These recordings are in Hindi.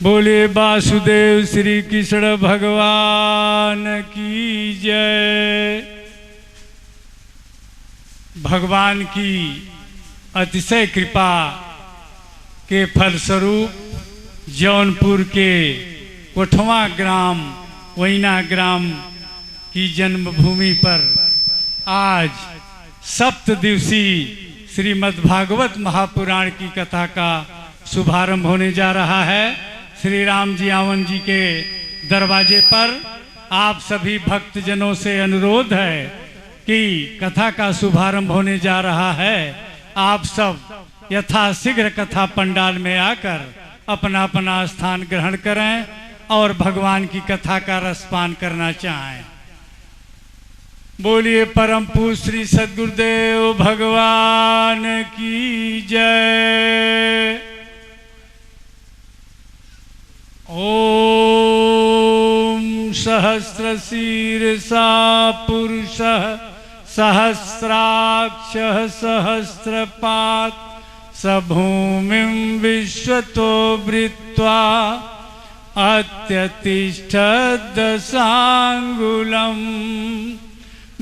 बोले वासुदेव श्री कृष्ण भगवान की जय। भगवान की अतिशय कृपा के फलस्वरूप जौनपुर के कोठवा ग्राम वैना ग्राम की जन्मभूमि पर आज सप्तदिवसीय श्रीमद्भागवत महापुराण की कथा का शुभारंभ होने जा रहा है। श्री राम जी आवन जी के दरवाजे पर आप सभी भक्तजनों से अनुरोध है कि कथा का शुभारंभ होने जा रहा है। आप सब यथाशीघ्र कथा पंडाल में आकर अपना अपना स्थान ग्रहण करें और भगवान की कथा का रसपान करना चाहें। बोलिए परम पूज्य श्री सद्गुरुदेव भगवान की जय। ओम सहस्रशीर्षा पुरुषः सहस्राक्षः सहस्रपात् स भूमिं विश्वतो वृत्वा अत्यतिष्ठद्दशाङ्गुलम्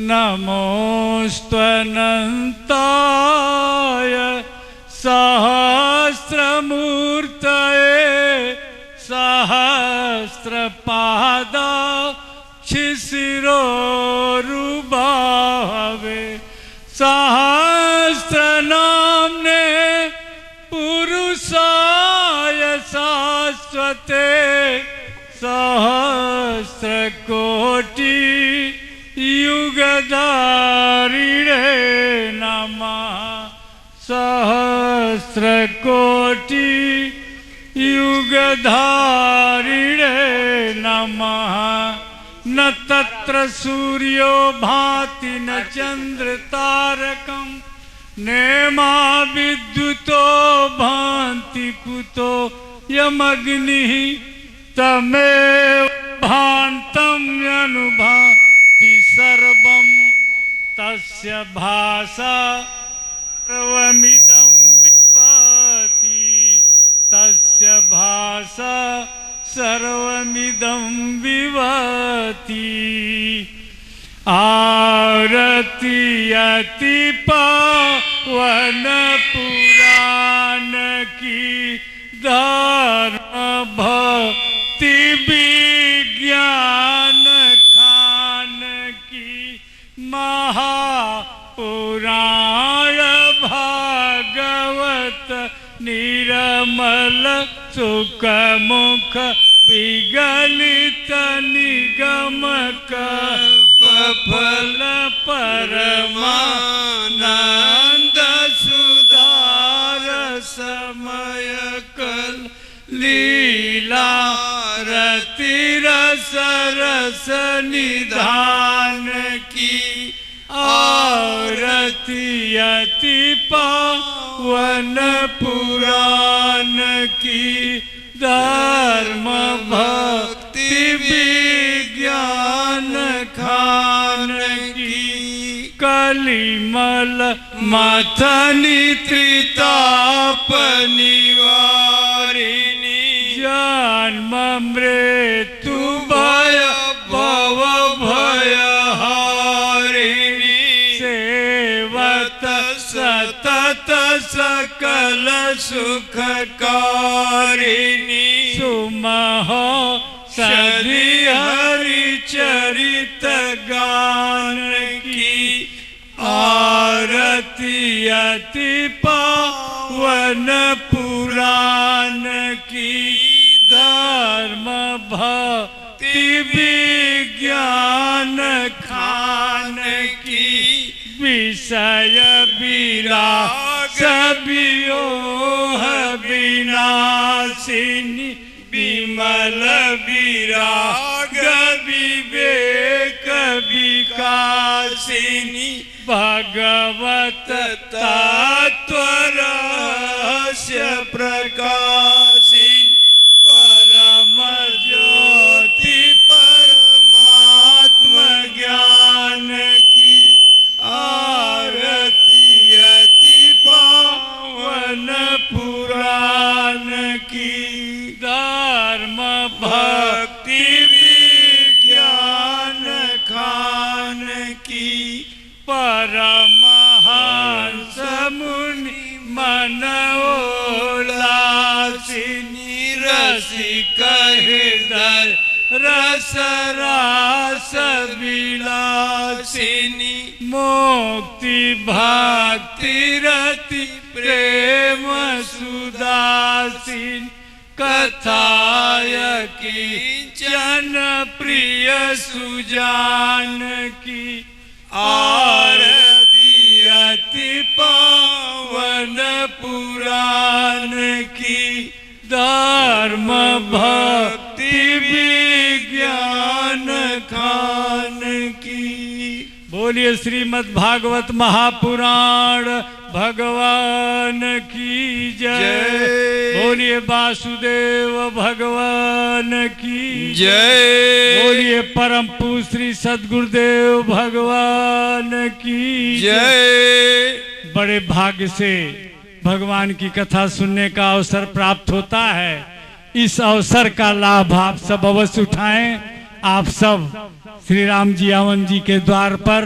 नमोऽस्त्वनन्ताय सहस्रमूर्तये सहस्रपादाक्षिशिरोरुबाहवे सहस्रनाम्ने पुरुषाय शाश्वते सहस्रकोटि युगधारिणे नमः। सहस्रकोटि युगधारिणे नमः। न तत्र सूर्यो भाति न चंद्र तारकं नेमा विद्युतो भान्ति कुतो यमग्निः तमेव भान्तं यनुभाति सर्वं तस्य भासा सर्वमिदं विभाति तस्य भासा सर्वमिदं विभाति। आरति अति पावन पुराण की धर्म भक्ति विज्ञान खान की महापुराण भागवत निरमल सुख मुख विगलित निगमक फल परमानंद सुधार समय कल लीला रति रस रस निधान की आरती अति पावन पुराण की धर्म भक्ति विज्ञान खान की कलिमल मथनी त्रिताप निवारिणी जन्म मृत्यु भय भव भय हारिणी सेवत सतत सकल सुखकारिणी सुमह सदि हरि चरित गान की आरती अति पावन पुराण की धर्म भक्ति विज्ञान खान की विषय विराग वियोह विनाशिनी विमल विराग विवेक विकासिनी भगवत तत्व रहस्य प्रकाशिनी परम ज्योति परमात्म ज्ञान की आरती अति पावन पुराण की दार परमहंस मुनि मन उल्लासिनी रसिक हृदय रस रास विलासिनी मुक्ति भक्ति रति प्रेम सुदासिनी कथाय की जन प्रिय सुजान की आरती अति पावन पुराण की धर्म भक्ति विज्ञान खान की। बोलिए श्रीमद् भागवत महापुराण भगवान की जय। बोलिए वासुदेव भगवान की जय। बोलिए परम पूज्य श्री सद्गुरुदेव भगवान की जय। बड़े भाग्य से भगवान की कथा सुनने का अवसर प्राप्त होता है। इस अवसर का लाभ आप सब अवश्य उठाएं। आप सब श्री राम जी आवन जी के द्वार पर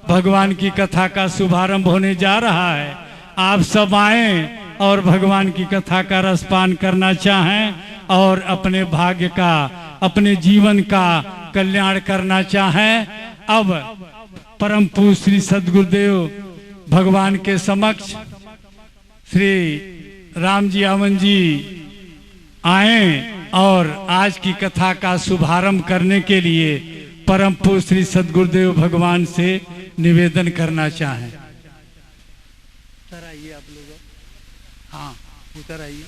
भगवान की कथा का शुभारंभ होने जा रहा है। आप सब आएं और भगवान की कथा का रसपान करना चाहें और अपने भाग्य का अपने जीवन का कल्याण करना चाहें। अब परम पूज्य श्री सद्गुरुदेव भगवान के समक्ष श्री राम जी आवन जी आए और आज की कथा का शुभारंभ करने के लिए परम पूज्य श्री सद्गुरुदेव भगवान से निवेदन करना चाहें। उतर आइए आप लोग। हाँ उतर आइए।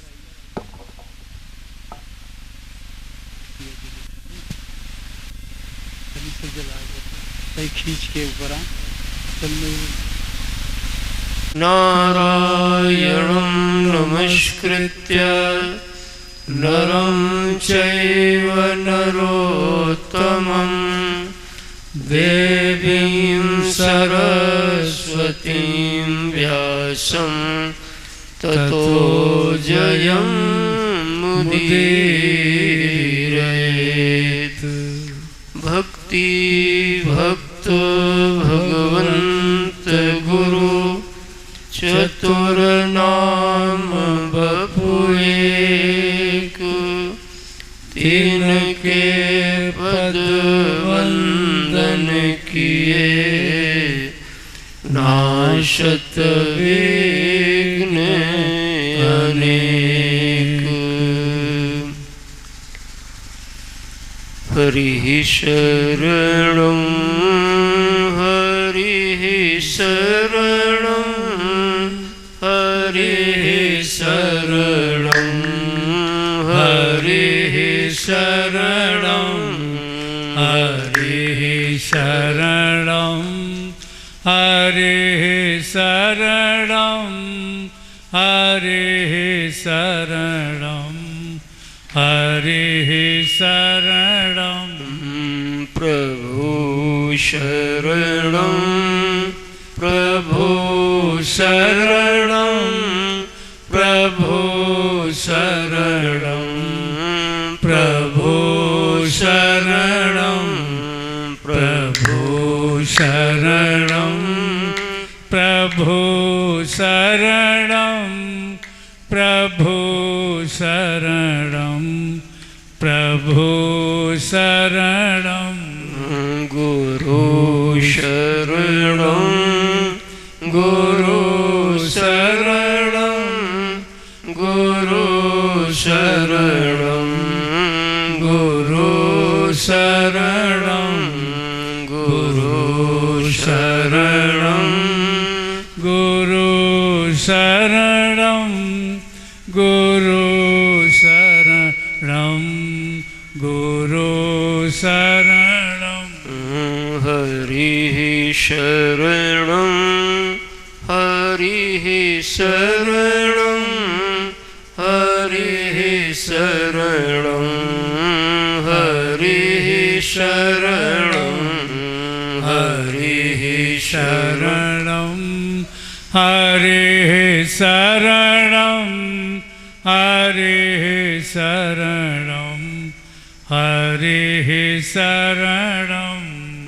खींच के ऊपर नारायणं नमस्कृत्य नरं चैव नरोत्तमं देवीं सरस्वतीं व्यासं ततो जयमुदीरयेत्। भक्ति भक्त भगवंत गुरु चतुर्नाम बपुएक तिनके पद वंदन किए नाशत विघ्न अनेक। हरिः शरणं हरिः शरणं हरिः शरणं हरिः शरणं हरिः शरणं हरिः शरणं हरिः शरणं हरिः शरणं। प्रभु शरणं प्रभु शरणं प्रभु शरणं प्रभु शरणं प्रभु शरणं प्रभु शरणं प्रभु शरणं प्रभु शरणं। गुरु शरणं गुरु शरणं गुरु शरणं गुरु शरणं गुरु शरणं गुरु शरणं गुरु शरणं गुरु शरणं। हरिः शरणं हरिः शरणं हरिः शरणं हरिः शरणं हरिः शरणं हरिः शरणं हरिः शरणं हरिः शरणं।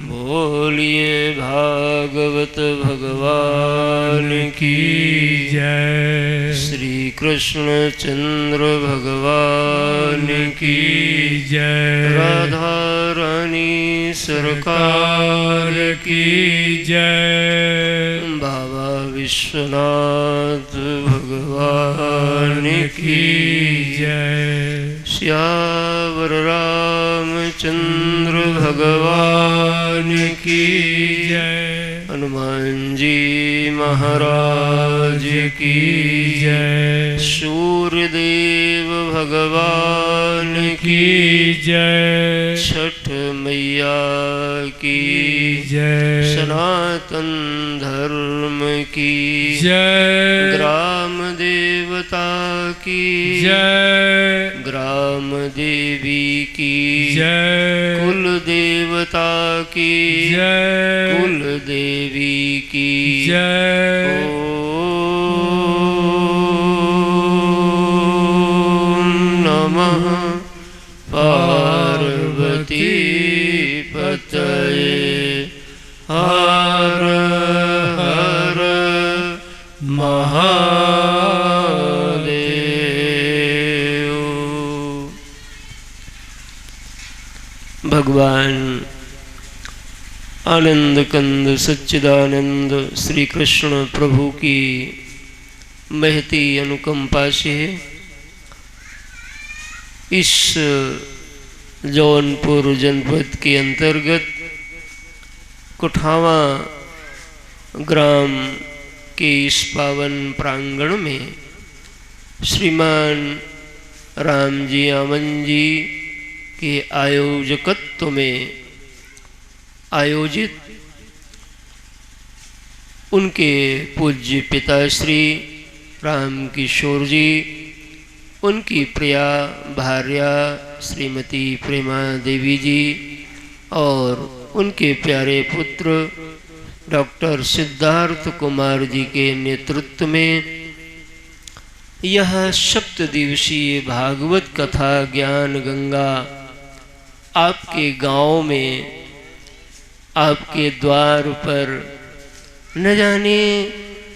बोल बोलिए भागवत भगवान की जय। श्री कृष्ण चंद्र भगवान की जय। राधा रानी सरकार की जय। बाबा विश्वनाथ भगवान की जय। श्यावर रामचंद्र भगवान की जय। हनुमान जी महाराज की जय। सूर्यदेव भगवान की जय। छठ मैया की जय। सनातन धर्म की जय। ग्राम देवता की जय। ग्राम देवी की जय। कुल देवता की जय। कुल देवी की जय। ओम नमः पार्वती पतये हर हर महादेव। भगवान आनंद कंद सच्चिदानंद श्री कृष्ण प्रभु की महती अनुकंपा से इस जौनपुर जनपद के अंतर्गत कुठावा ग्राम के इस पावन प्रांगण में श्रीमान रामजी आमन जी के आयोजकत्व में आयोजित उनके पूज्य पिताश्री राम किशोर जी, उनकी प्रिया भार्या श्रीमती प्रेमा देवी जी और उनके प्यारे पुत्र डॉक्टर सिद्धार्थ कुमार जी के नेतृत्व में यह सप्तदिवसीय भागवत कथा ज्ञान गंगा आपके गांव में आपके द्वार पर न जाने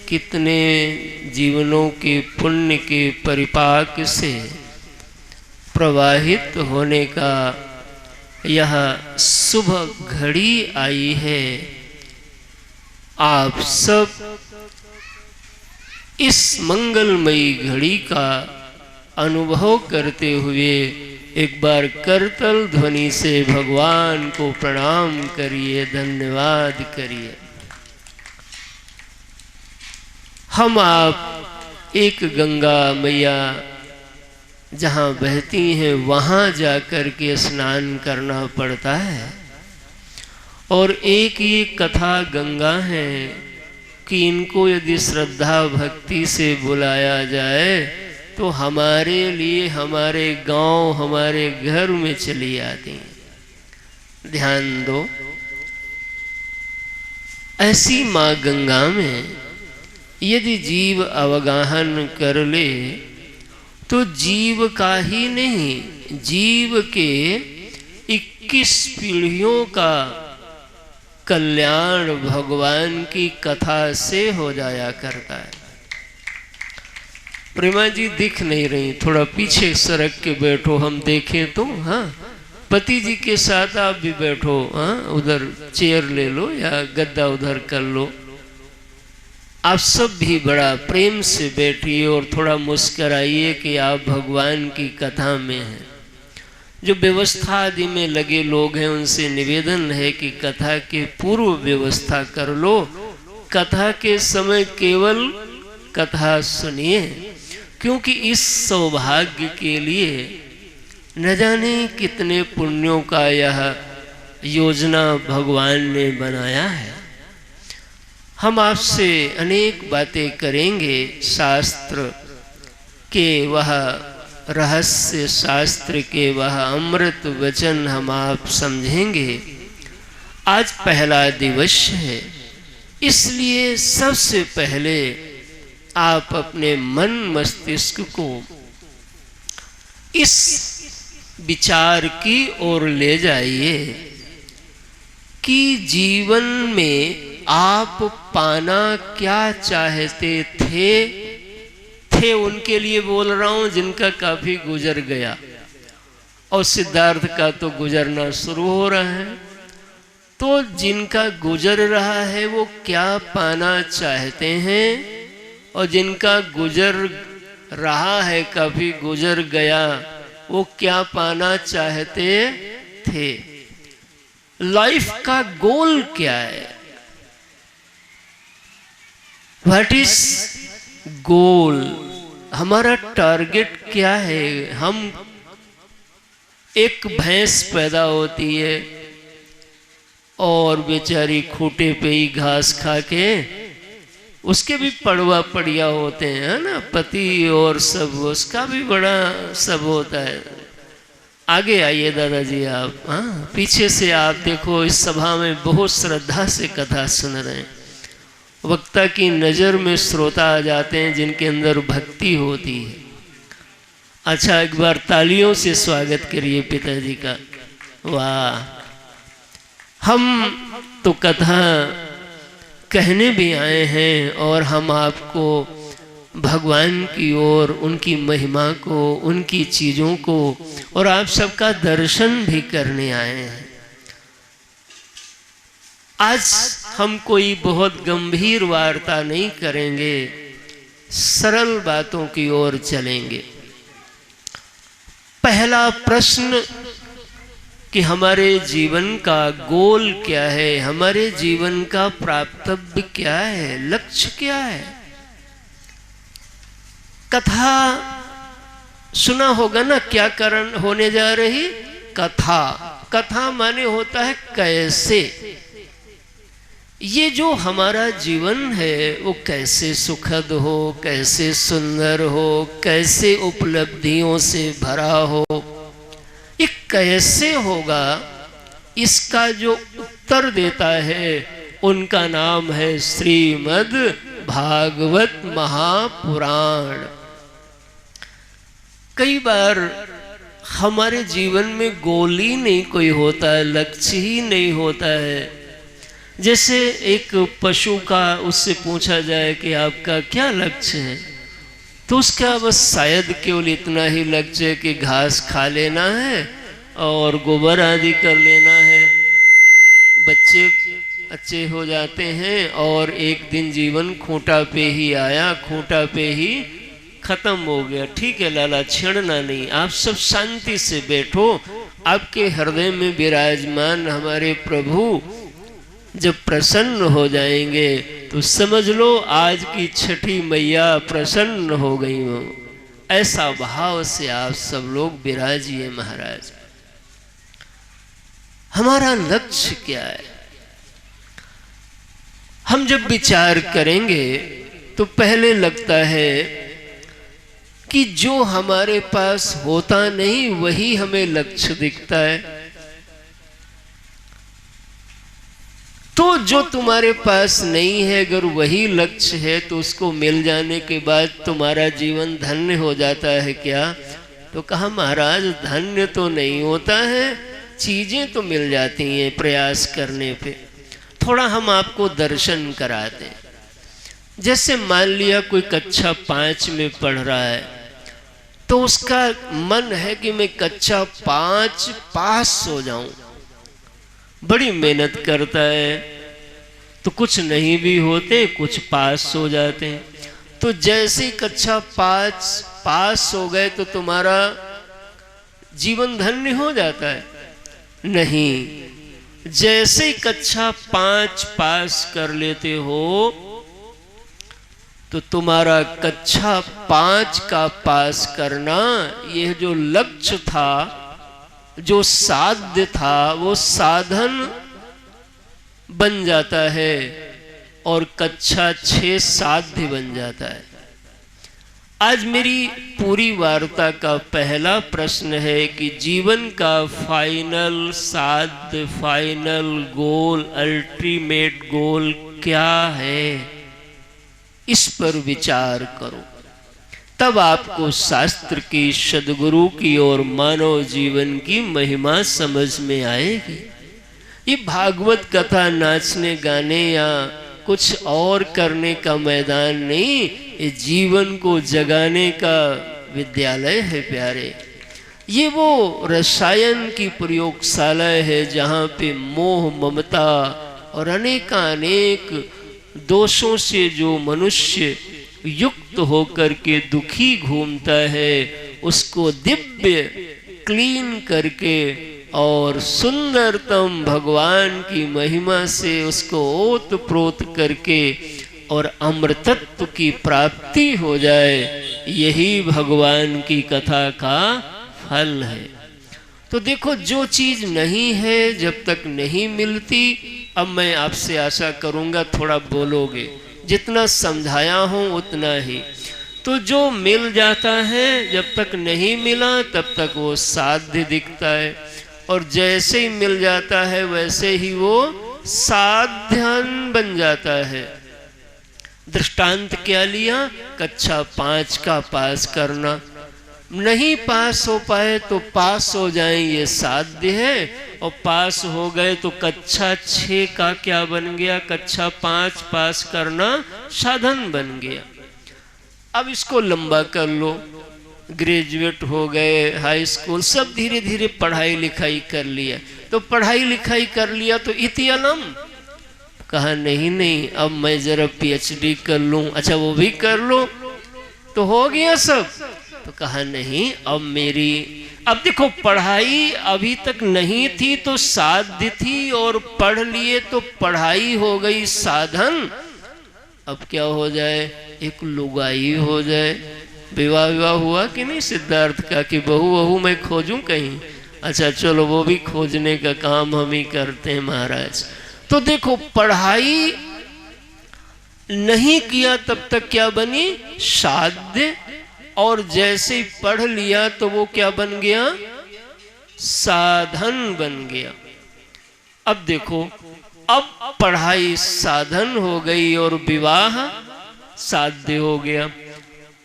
कितने जीवनों के पुण्य के परिपाक से प्रवाहित होने का यह शुभ घड़ी आई है। आप सब इस मंगलमयी घड़ी का अनुभव करते हुए एक बार करतल ध्वनि से भगवान को प्रणाम करिए, धन्यवाद करिए। हम आप एक गंगा मैया जहाँ बहती हैं वहाँ जाकर के स्नान करना पड़ता है, और एक ये कथा गंगा है कि इनको यदि श्रद्धा भक्ति से बुलाया जाए तो हमारे लिए हमारे गांव हमारे घर में चली आती हैं। ध्यान दो, ऐसी माँ गंगा में यदि जीव अवगाहन कर ले तो जीव का ही नहीं, जीव के 21 पीढ़ियों का कल्याण भगवान की कथा से हो जाया करता है। प्रेमा जी दिख नहीं रही, थोड़ा पीछे सरक के बैठो, हम देखें तो। हाँ, पति जी के साथ आप भी बैठो। हाँ, उधर चेयर ले लो या गद्दा उधर कर लो। आप सब भी बड़ा प्रेम से बैठिए और थोड़ा मुस्कराइए कि आप भगवान की कथा में हैं। जो व्यवस्था आदि में लगे लोग हैं उनसे निवेदन है कि कथा के पूर्व व्यवस्था कर लो, कथा के समय केवल कथा सुनिए, क्योंकि इस सौभाग्य के लिए न जाने कितने पुण्यों का यह योजना भगवान ने बनाया है। हम आपसे अनेक बातें करेंगे, शास्त्र के वह रहस्य, शास्त्र के वह अमृत वचन हम आप समझेंगे। आज पहला दिवस है, इसलिए सबसे पहले आप अपने मन मस्तिष्क को इस विचार की ओर ले जाइए कि जीवन में आप पाना क्या चाहते थे उनके लिए बोल रहा हूं जिनका काफी गुजर गया, और सिद्धार्थ का तो गुजरना शुरू हो रहा है। तो जिनका गुजर रहा है वो क्या पाना चाहते हैं, और जिनका गुजर रहा है, काफी गुजर गया, वो क्या पाना चाहते थे। लाइफ का गोल क्या है? व्हाट इज गोल? हमारा टारगेट क्या है? हम एक भैंस पैदा होती है और बेचारी खूंटे पे ही घास खा के, उसके भी पड़वा पड़िया होते हैं, है ना, पति और सब, उसका भी बड़ा सब होता है। आगे आइए दादाजी आप, हाँ पीछे से आप देखो, इस सभा में बहुत श्रद्धा से कथा सुन रहे हैं। वक्ता की नज़र में श्रोता आ जाते हैं जिनके अंदर भक्ति होती है। अच्छा, एक बार तालियों से स्वागत करिए पिताजी का। वाह, हम तो कथा कहने भी आए हैं और हम आपको भगवान की ओर, उनकी महिमा को, उनकी चीज़ों को और आप सबका दर्शन भी करने आए हैं। आज हम कोई बहुत गंभीर वार्ता नहीं करेंगे, सरल बातों की ओर चलेंगे। पहला प्रश्न कि हमारे जीवन का गोल क्या है, हमारे जीवन का प्राप्तव्य क्या है, लक्ष्य क्या है। कथा सुना होगा ना, क्या कारण होने जा रही? कथा। कथा माने होता है कैसे। ये जो हमारा जीवन है वो कैसे सुखद हो, कैसे सुंदर हो, कैसे उपलब्धियों से भरा हो, ये कैसे होगा, इसका जो उत्तर देता है उनका नाम है श्रीमद् भागवत महापुराण। कई बार हमारे जीवन में गोल ही नहीं कोई होता है, लक्ष्य ही नहीं होता है। जैसे एक पशु का उससे पूछा जाए कि आपका क्या लक्ष्य है, तो उसका बस शायद केवल इतना ही लक्ष्य है कि घास खा लेना है और गोबर आदि कर लेना है। बच्चे अच्छे हो जाते हैं और एक दिन जीवन खूंटा पे ही आया, खूंटा पे ही खत्म हो गया। ठीक है लाला, छेड़ना नहीं, आप सब शांति से बैठो। आपके हृदय में विराजमान हमारे प्रभु जब प्रसन्न हो जाएंगे तो समझ लो आज की छठी मैया प्रसन्न हो गई हो। ऐसा भाव से आप सब लोग विराजिए महाराज। हमारा लक्ष्य क्या है? हम जब विचार करेंगे तो पहले लगता है कि जो हमारे पास होता नहीं वही हमें लक्ष्य दिखता है। तो जो तुम्हारे पास नहीं है अगर वही लक्ष्य है तो उसको मिल जाने के बाद तुम्हारा जीवन धन्य हो जाता है क्या? तो कहा महाराज धन्य तो नहीं होता है, चीजें तो मिल जाती हैं प्रयास करने पे। थोड़ा हम आपको दर्शन कराते हैं। जैसे मान लिया कोई कक्षा 5 में पढ़ रहा है तो उसका मन है कि मैं कक्षा 5 पास हो जाऊं, बड़ी मेहनत करता है, तो कुछ नहीं भी होते, कुछ पास हो जाते हैं। तो जैसे ही कक्षा 5 पास हो गए तो तुम्हारा जीवन धन्य हो जाता है? नहीं, जैसे ही कक्षा 5 पास कर लेते हो तो तुम्हारा कक्षा 5 का पास करना, यह जो लक्ष्य था, जो साध्य था, वो साधन बन जाता है और कक्षा 6 साध्य बन जाता है। आज मेरी पूरी वार्ता का पहला प्रश्न है कि जीवन का फाइनल साध्य, फाइनल गोल, अल्टीमेट गोल क्या है, इस पर विचार करो। तब आपको शास्त्र की, सदगुरु की और मानव जीवन की महिमा समझ में आएगी। ये भागवत कथा नाचने गाने या कुछ और करने का मैदान नहीं, ये जीवन को जगाने का विद्यालय है प्यारे। ये वो रसायन की प्रयोगशाला है जहाँ पे मोह ममता और अनेकानेक दोषों से जो मनुष्य युक्त होकर के दुखी घूमता है, उसको दिव्य क्लीन करके और सुंदरतम भगवान की महिमा से उसको ओत प्रोत करके और अमृतत्व की प्राप्ति हो जाए, यही भगवान की कथा का फल है। तो देखो, जो चीज नहीं है जब तक नहीं मिलती, अब मैं आपसे आशा करूंगा थोड़ा बोलोगे, जितना समझाया हूं उतना ही। तो जो मिल जाता है जब तक नहीं मिला तब तक वो साध्य दिखता है, और जैसे ही मिल जाता है वैसे ही वो साध्यन बन जाता है। दृष्टांत क्या लिया? कक्षा 5 का पास करना। नहीं पास हो पाए तो पास हो जाएं, ये साध्य है, और पास हो गए तो कक्षा 6 का क्या बन गया? कक्षा 5 पास करना साधन बन गया। अब इसको लंबा कर लो, ग्रेजुएट हो गए, हाई स्कूल, सब धीरे धीरे पढ़ाई लिखाई कर लिया। तो पढ़ाई लिखाई कर लिया तो इति अलम, कहा नहीं नहीं अब मैं जरा पीएचडी कर लूं। अच्छा वो भी कर लो तो हो गया सब। तो कहा नहीं, अब मेरी, अब देखो पढ़ाई अभी तक नहीं थी तो साध्य थी, और पढ़ लिए तो पढ़ाई हो गई साधन। अब क्या हो जाए? एक लुगाई हो जाए। विवाह विवाह हुआ कि नहीं सिद्धार्थ का, कि बहू वहू मैं खोजूं कहीं? अच्छा चलो वो भी खोजने का काम हम ही करते हैं महाराज। तो देखो पढ़ाई नहीं किया तब तक क्या बनी? साध्य, और जैसे ही पढ़ लिया तो वो क्या बन गया? साधन बन गया। अब देखो, अब पढ़ाई साधन हो गई और विवाह साध्य हो गया।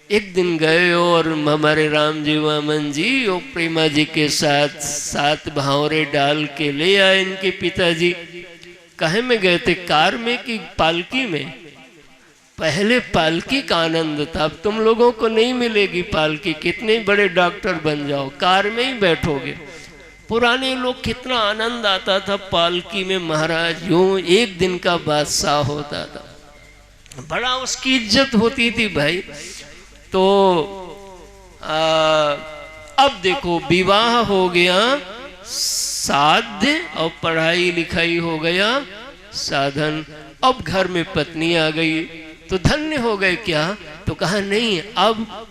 एक दिन गए और हमारे राम जी वामन जी और प्रेमा जी के साथ 7 भावरे डाल के ले आए इनके पिताजी। काहे में गए थे? कार में कि पालकी में? पहले पालकी का आनंद था, अब तुम लोगों को नहीं मिलेगी पालकी, कितने बड़े डॉक्टर बन जाओ, कार में ही बैठोगे। पुराने लोग कितना आनंद आता था पालकी में महाराज, यूं एक दिन का बादशाह होता था, बड़ा उसकी इज्जत होती थी भाई। तो अब देखो विवाह हो गया साध्य और पढ़ाई लिखाई हो गया साधन। अब घर में पत्नी आ गई तो धन्य हो गए क्या? तो कहा नहीं, अब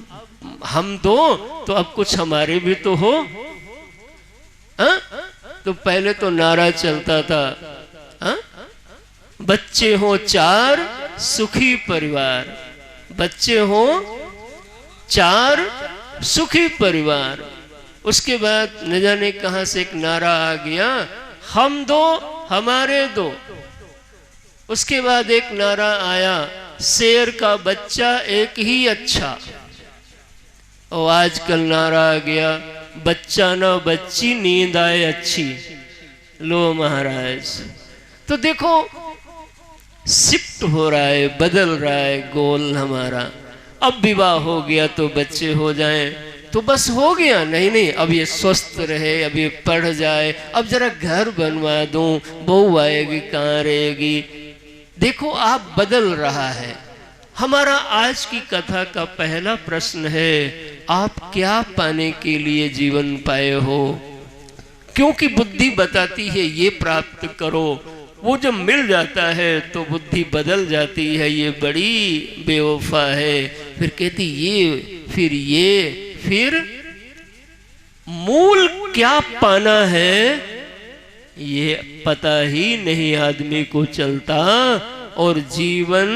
हम दो तो अब कुछ हमारे भी तो हो। तो पहले तो नारा चलता था, बच्चे हो 4 सुखी परिवार, बच्चे हो 4 सुखी परिवार। उसके बाद न जाने कहां से एक नारा आ गया, हम दो हमारे दो। उसके बाद एक नारा आया, शेर का बच्चा एक ही अच्छा। और आजकल नारा आ गया, बच्चा ना बच्ची नींद आए अच्छी। लो महाराज, तो देखो शिफ्ट हो रहा है, बदल रहा है गोल हमारा। अब विवाह हो गया तो बच्चे हो जाएं तो बस हो गया, नहीं नहीं अब ये स्वस्थ रहे, अब ये पढ़ जाए, अब जरा घर बनवा दूं, बहू आएगी कहाँ रहेगी। देखो आप बदल रहा है। हमारा आज की कथा का पहला प्रश्न है, आप क्या पाने के लिए जीवन पाए हो? क्योंकि बुद्धि बताती है ये प्राप्त करो, वो जब मिल जाता है तो बुद्धि बदल जाती है, ये बड़ी बेवफा है। फिर कहती ये, फिर मूल क्या पाना है ये पता ही नहीं आदमी को चलता, और जीवन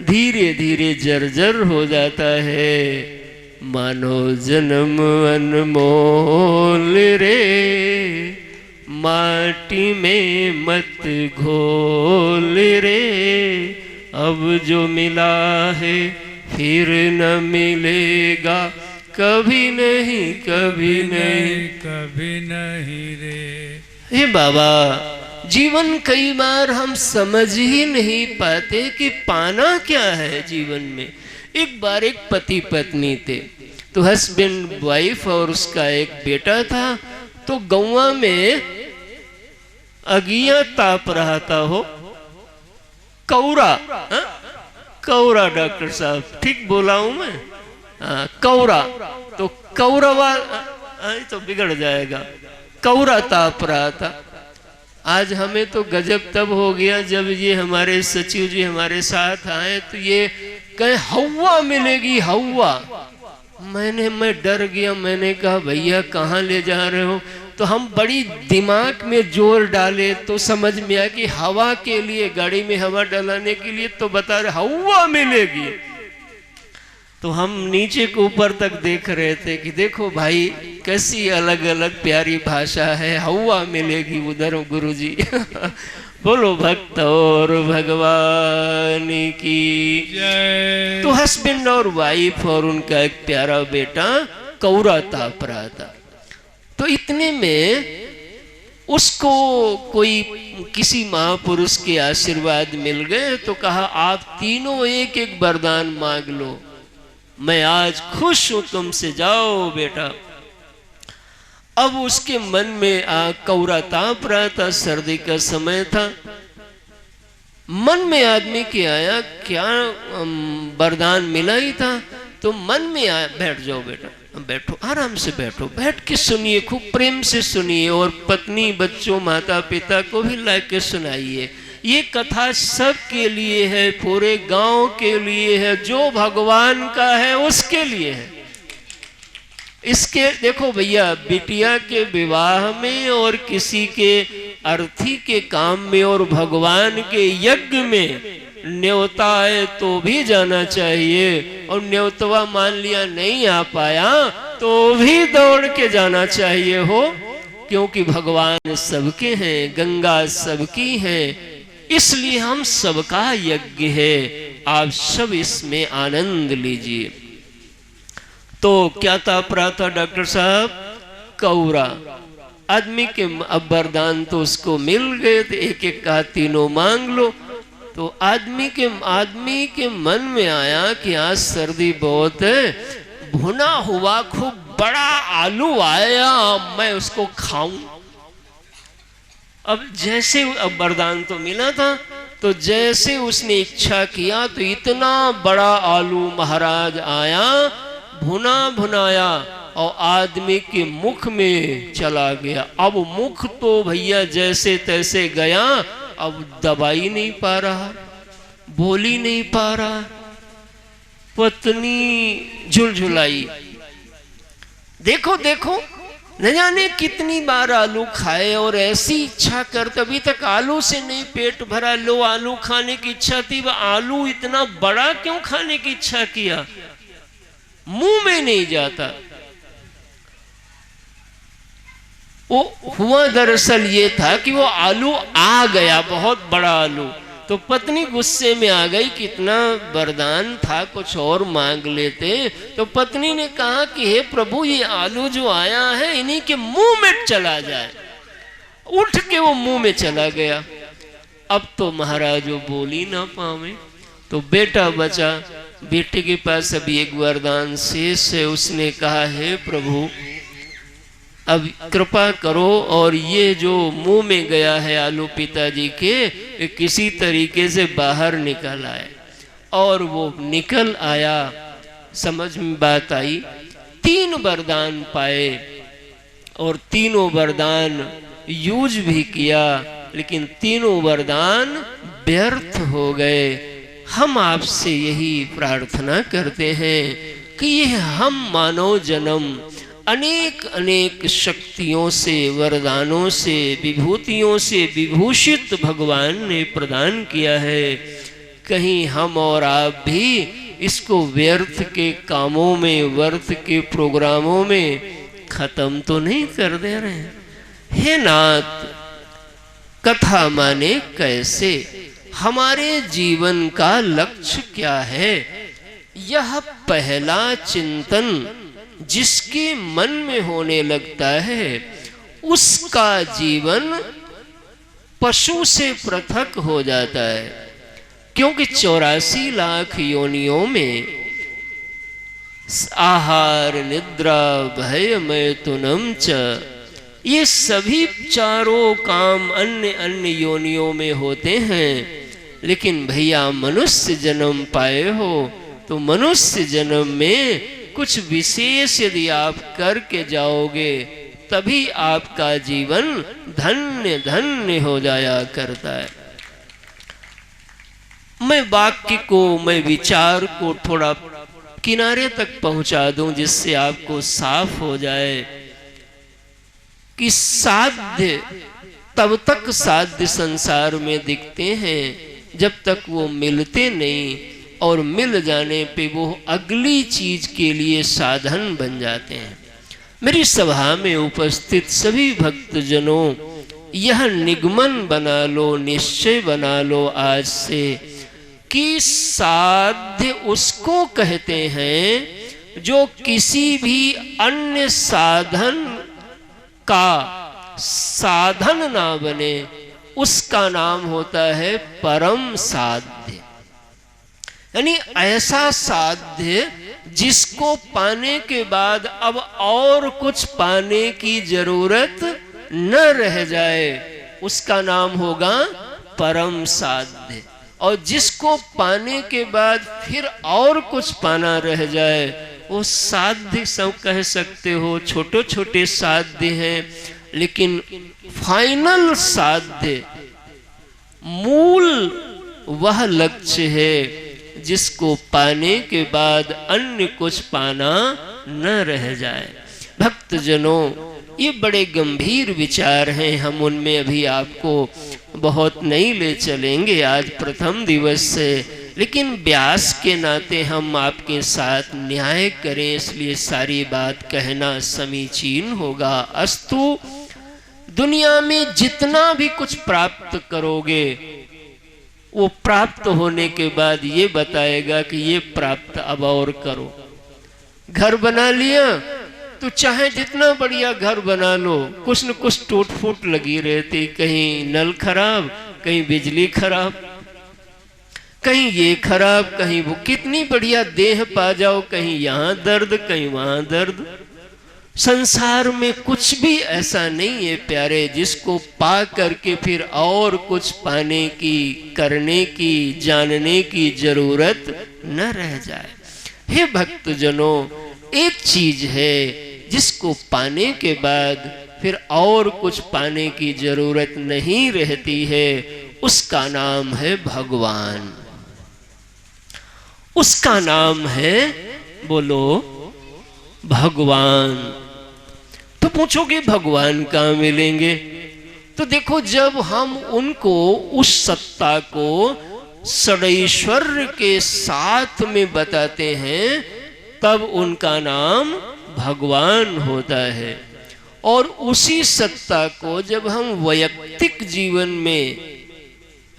धीरे धीरे जर्जर हो जाता है। मानो जन्म अनमोल रे, माटी में मत घोल रे, अब जो मिला है फिर न मिलेगा कभी नहीं कभी नहीं कभी नहीं रे। हे बाबा, जीवन कई बार हम समझ ही नहीं पाते कि पाना क्या है जीवन में। एक बार एक पति पत्नी थे, तो हस्बैंड वाइफ और उसका एक बेटा था। तो गौवा में अगिया ताप रहा था, हो कौरा, कौरा डॉक्टर साहब ठीक बोला हूं मैं? कौरा, तो कौरवा तो बिगड़ जाएगा, कौरा ताप रहा था। आज हमें तो गजब तब हो गया जब ये हमारे सचिव जी हमारे साथ आए तो ये कहे हवा मिलेगी, हवा। मैं डर गया, मैंने कहा भैया कहाँ ले जा रहे हो? तो हम बड़ी दिमाग में जोर डाले तो समझ में आया कि हवा के लिए, गाड़ी में हवा डलाने के लिए तो बता रहे हवा मिलेगी। तो हम नीचे को ऊपर तक देख रहे थे कि देखो भाई कैसी अलग अलग प्यारी भाषा है, हवा मिलेगी उधर गुरुजी। बोलो भक्त और भगवान की जय। तो हस्बैंड और वाइफ और उनका एक प्यारा बेटा कौरा ताप रहा था। तो इतने में उसको कोई किसी महापुरुष के आशीर्वाद मिल गए, तो कहा आप तीनों एक एक वरदान मांग लो, मैं आज खुश हूं तुमसे, जाओ बेटा। अब उसके मन में कौरा ताप रहा था, सर्दी का समय था। मन में आदमी के आया क्या वरदान मिला ही था, तो मन में आया बैठ जाओ बेटा, बैठो आराम से बैठो, बैठ के सुनिए, खूब प्रेम से सुनिए और पत्नी बच्चों माता पिता को भी ला के सुनाइए। ये कथा सबके लिए है, पूरे गांव के लिए है, जो भगवान का है उसके लिए है। इसके देखो भैया, बिटिया के विवाह में और किसी के अर्थी के काम में और भगवान के यज्ञ में न्योता है तो भी जाना चाहिए, और न्योतवा मान लिया नहीं आ पाया तो भी दौड़ के जाना चाहिए हो, क्योंकि भगवान सबके हैं, गंगा सबकी है, इसलिए हम सबका यज्ञ है। आप सब इसमें आनंद लीजिए। तो क्या ताप रहा था डॉक्टर साहब? कौरा। आदमी के अब वरदान तो उसको मिल गए थे, एक एक कहा तीनों मांग लो। तो आदमी के मन में आया कि आज सर्दी बहुत है, भुना हुआ खूब बड़ा आलू आया, मैं उसको खाऊं। अब जैसे अब वरदान तो मिला था, तो जैसे उसने इच्छा किया तो इतना बड़ा आलू महाराज आया, भुना भुनाया और आदमी के मुख में चला गया। अब मुख तो भैया जैसे तैसे गया, अब दबा ही नहीं पा रहा, बोल ही नहीं पा रहा। पत्नी झुलझुलाई, देखो देखो न जाने कितनी बार आलू खाए और ऐसी इच्छा करते, अभी तक आलू से नहीं पेट भरा, लो आलू खाने की इच्छा थी, वह आलू इतना बड़ा क्यों खाने की इच्छा किया, मुंह में नहीं जाता। वो हुआ दरअसल ये था कि वो आलू आ गया, बहुत बड़ा आलू। तो पत्नी गुस्से में आ गई कि इतना वरदान था, कुछ और मांग लेते। तो पत्नी ने कहा कि हे प्रभु, ये आलू जो आया है इन्हीं के मुंह में चला जाए। उठ के वो मुंह में चला गया। अब तो महाराज वो बोल ही ना पावे, तो बेटा बचा। बेटे के पास अभी एक वरदान शेष है। उसने कहा हे प्रभु, अब कृपा करो और ये जो मुंह में गया है आलू पिताजी के, किसी तरीके से बाहर निकल आए। और वो निकल आया, समझ में बात आई। 3 वरदान पाए और तीनों वरदान यूज भी किया, लेकिन तीनों वरदान व्यर्थ हो गए। हम आपसे यही प्रार्थना करते हैं कि यह हम मानव जन्म अनेक अनेक शक्तियों से, वरदानों से, विभूतियों से विभूषित भगवान ने प्रदान किया है। कहीं हम और आप भी इसको व्यर्थ के कामों में, व्यर्थ के प्रोग्रामों में खत्म तो नहीं कर दे रहे हैं? हे नाथ, कथा माने कैसे, हमारे जीवन का लक्ष्य क्या है, यह पहला चिंतन जिसके मन में होने लगता है उसका जीवन पशु से पृथक हो जाता है, क्योंकि 84 लाख योनियों में आहार निद्रा भय मैथुनम च, ये सभी चारों काम अन्य अन्य योनियों में होते हैं। लेकिन भैया मनुष्य जन्म पाए हो तो मनुष्य जन्म में कुछ विशेष यदि आप करके जाओगे तभी आपका जीवन धन्य धन्य हो जाया करता है। मैं वाक्य को, मैं विचार को थोड़ा किनारे तक पहुंचा दूं जिससे आपको साफ हो जाए कि साध्य तब तक साध्य संसार में दिखते हैं जब तक वो मिलते नहीं, और मिल जाने पे वो अगली चीज के लिए साधन बन जाते हैं। मेरी सभा में उपस्थित सभी भक्तजनों, यह निगमन बना लो, निश्चय बना लो आज से कि साध्य उसको कहते हैं जो किसी भी अन्य साधन का साधन ना बने, उसका नाम होता है परम साध्य। यानी ऐसा साध्य जिसको पाने के बाद अब और कुछ पाने की जरूरत न रह जाए, उसका नाम होगा परम साध्य। और जिसको पाने के बाद फिर और कुछ पाना रह जाए, वो साध्य सब कह सकते हो, छोटे छोटे साध्य हैं, लेकिन फाइनल साध्य, मूल वह लक्ष्य है जिसको पाने के बाद अन्य कुछ पाना न रह जाए। भक्तजनों, ये बड़े गंभीर विचार हैं, हम उनमें अभी आपको बहुत नहीं ले चलेंगे आज प्रथम दिवस से, लेकिन व्यास के नाते हम आपके साथ न्याय करें, इसलिए सारी बात कहना समीचीन होगा। अस्तु, दुनिया में जितना भी कुछ प्राप्त करोगे वो प्राप्त होने के बाद ये बताएगा कि ये प्राप्त अब और करो। घर बना लिया तो चाहे जितना बढ़िया घर बना लो, कुछ न कुछ टूट फूट लगी रहती, कहीं नल खराब, कहीं बिजली खराब, कहीं ये खराब, कहीं वो। कितनी बढ़िया देह पा जाओ, कहीं यहाँ दर्द, कहीं वहां दर्द। संसार में कुछ भी ऐसा नहीं है प्यारे जिसको पा करके फिर और कुछ पाने की, करने की, जानने की जरूरत न रह जाए। हे भक्तजनों, एक चीज है जिसको पाने के बाद फिर और कुछ पाने की जरूरत नहीं रहती है, उसका नाम है भगवान। उसका नाम है, बोलो, भगवान। तो पूछोगे भगवान कहाँ मिलेंगे? तो देखो, जब हम उनको, उस सत्ता को षडैश्वर्य के साथ में बताते हैं तब उनका नाम भगवान होता है। और उसी सत्ता को जब हम वैयक्तिक जीवन में,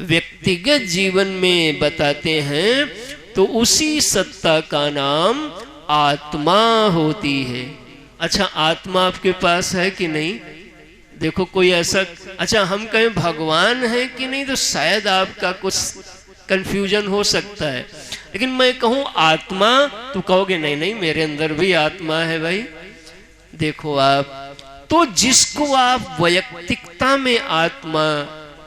व्यक्तिगत जीवन में बताते हैं तो उसी सत्ता का नाम आत्मा होती है। अच्छा, आत्मा आपके पास है कि नहीं? देखो, कोई ऐसा, अच्छा हम कहें भगवान है कि नहीं तो शायद आपका कुछ कंफ्यूजन हो सकता है, लेकिन मैं कहूं आत्मा तो कहोगे नहीं नहीं मेरे अंदर भी आत्मा है भाई। देखो आप, तो जिसको आप वैयक्तिकता में आत्मा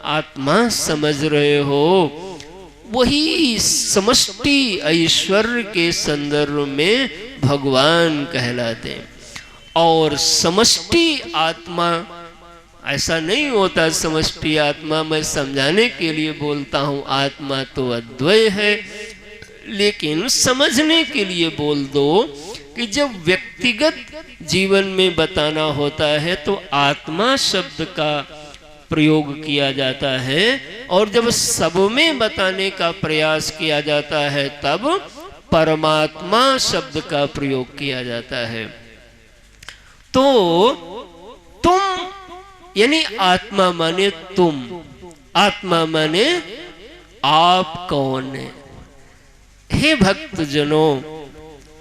आत्मा समझ रहे हो, वही समष्टि ऐश्वर्य के संदर्भ में भगवान कहलाते हैं। और समष्टि आत्मा ऐसा नहीं होता। समष्टि आत्मा मैं समझाने के लिए बोलता हूँ, आत्मा तो अद्वय है, लेकिन समझने के लिए बोल दो कि जब व्यक्तिगत जीवन में बताना होता है तो आत्मा शब्द का प्रयोग किया जाता है, और जब सब में बताने का प्रयास किया जाता है तब परमात्मा शब्द का प्रयोग किया जाता है। तो तुम यानी आत्मा माने तुम, आत्मा माने आप कौन है। हे भक्तजनों,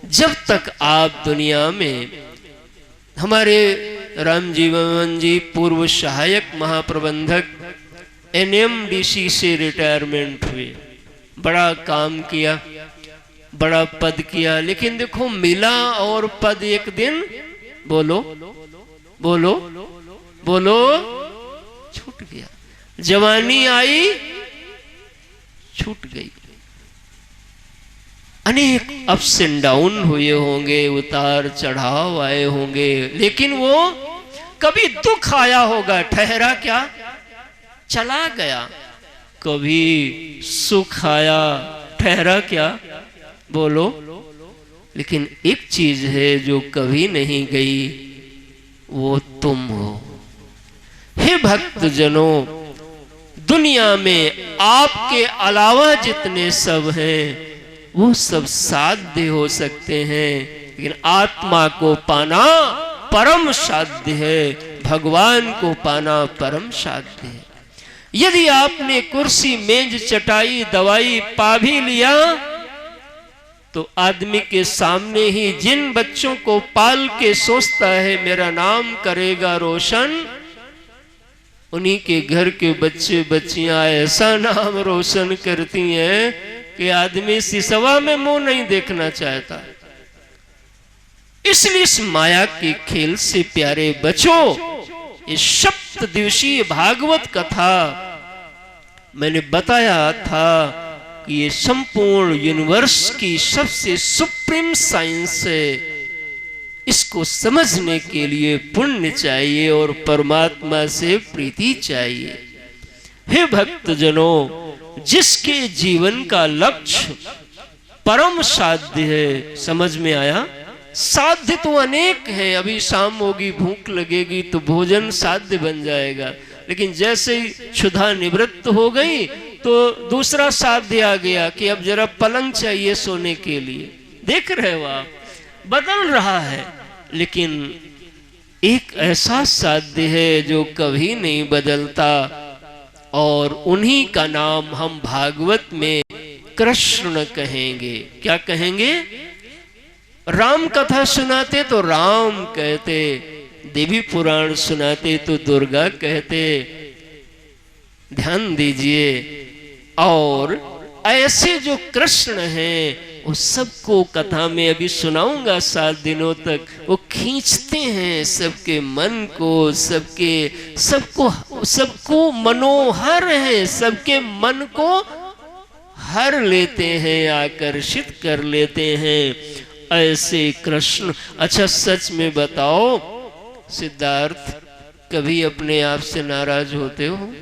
जब तक आप दुनिया में, हमारे राम जीवन जी पूर्व सहायक महाप्रबंधक NMDC से रिटायरमेंट हुए, बड़ा काम किया, बड़ा पद किया, लेकिन देखो मिला और पद एक दिन बोलो बोलो बोलो छूट गया। जवानी आई, छूट गई। अनेक अप्स एंड डाउन हुए होंगे, उतार चढ़ाव आए होंगे, लेकिन वो कभी दुख आया होगा, ठहरा क्या, चला गया। कभी सुख आया, ठहरा क्या, बोलो। लेकिन एक चीज है जो कभी नहीं गई, वो तुम हो। हे भक्त जनों, दुनिया में आपके अलावा जितने सब हैं वो सब साध्य हो सकते हैं, लेकिन आत्मा को पाना परम साध्य है, भगवान को पाना परम साध्य है। यदि आपने कुर्सी, मेज, चटाई, दवाई पा भी लिया, तो आदमी के सामने ही जिन बच्चों को पाल के सोचता है मेरा नाम करेगा रोशन, उन्हीं के घर के बच्चे बच्चियां ऐसा नाम रोशन करती हैं कि आदमी सिसवा में मुंह नहीं देखना चाहता। इसलिए इस माया के खेल से प्यारे बचो। ये 7 दिवसीय भागवत कथा मैंने बताया था कि ये संपूर्ण यूनिवर्स की सबसे सुप्रीम साइंस है। इसको समझने के लिए पुण्य चाहिए और परमात्मा से प्रीति चाहिए। हे भक्त जनों, जिसके जीवन का लक्ष्य परम साध्य है, समझ में आया? साध्य तो अनेक हैं। अभी शाम होगी, भूख लगेगी तो भोजन साध्य बन जाएगा, लेकिन जैसे ही क्षुधा निवृत्त हो गई तो दूसरा साध्य आ गया कि अब जरा पलंग चाहिए सोने के लिए। देख रहे हो आप, बदल रहा है। लेकिन एक ऐसा साध्य है जो कभी नहीं बदलता, और उन्हीं का नाम हम भागवत में कृष्ण कहेंगे। क्या कहेंगे? राम कथा सुनाते तो राम कहते, देवी पुराण सुनाते तो दुर्गा कहते। ध्यान दीजिए। और ऐसे जो कृष्ण हैं वो सबको कथा में अभी सुनाऊंगा 7 दिनों तक, वो खींचते हैं सबके मन को, सबको मनोहर है, सबके मन को हर लेते हैं, आकर्षित कर लेते हैं ऐसे कृष्ण। अच्छा सच में बताओ सिद्धार्थ, कभी अपने आप से नाराज होते हो?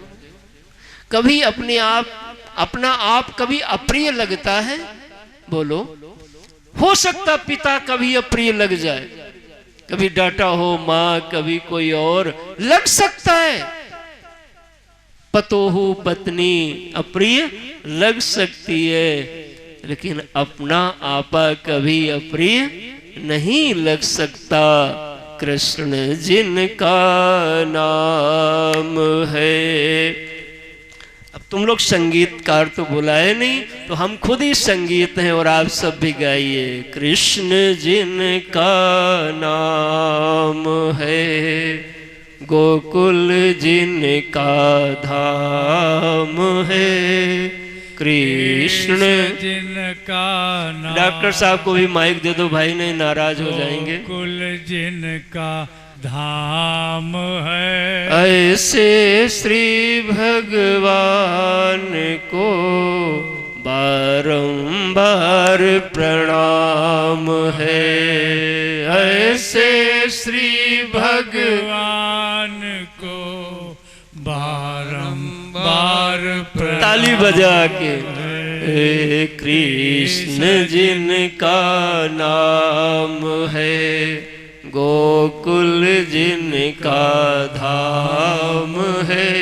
कभी अपना आप कभी अप्रिय लगता है? बोलो। हो सकता पिता कभी अप्रिय लग जाए, कभी डांटा हो माँ, कभी कोई और लग सकता है। पतोहू पत्नी अप्रिय लग सकती है, लेकिन अपना आपा कभी अप्रिय नहीं लग सकता। कृष्ण जिनका नाम है। अब तुम लोग संगीतकार तो बुलाए नहीं, तो हम खुद ही संगीत हैं और आप सब भी गाइए। कृष्ण जिनका नाम है, गोकुल जिनका धाम है, कृष्ण जिनका नाम। डॉक्टर साहब को भी माइक दे दो भाई, नहीं नाराज हो जाएंगे। गोकुल जिनका धाम है, ऐसे श्री भगवान को बारंबार प्रणाम है। ऐसे श्री भगवान को बारंबार प्रणाम। ताली बजा के। कृष्ण जिनका नाम है, गोकुल जिनका धाम है,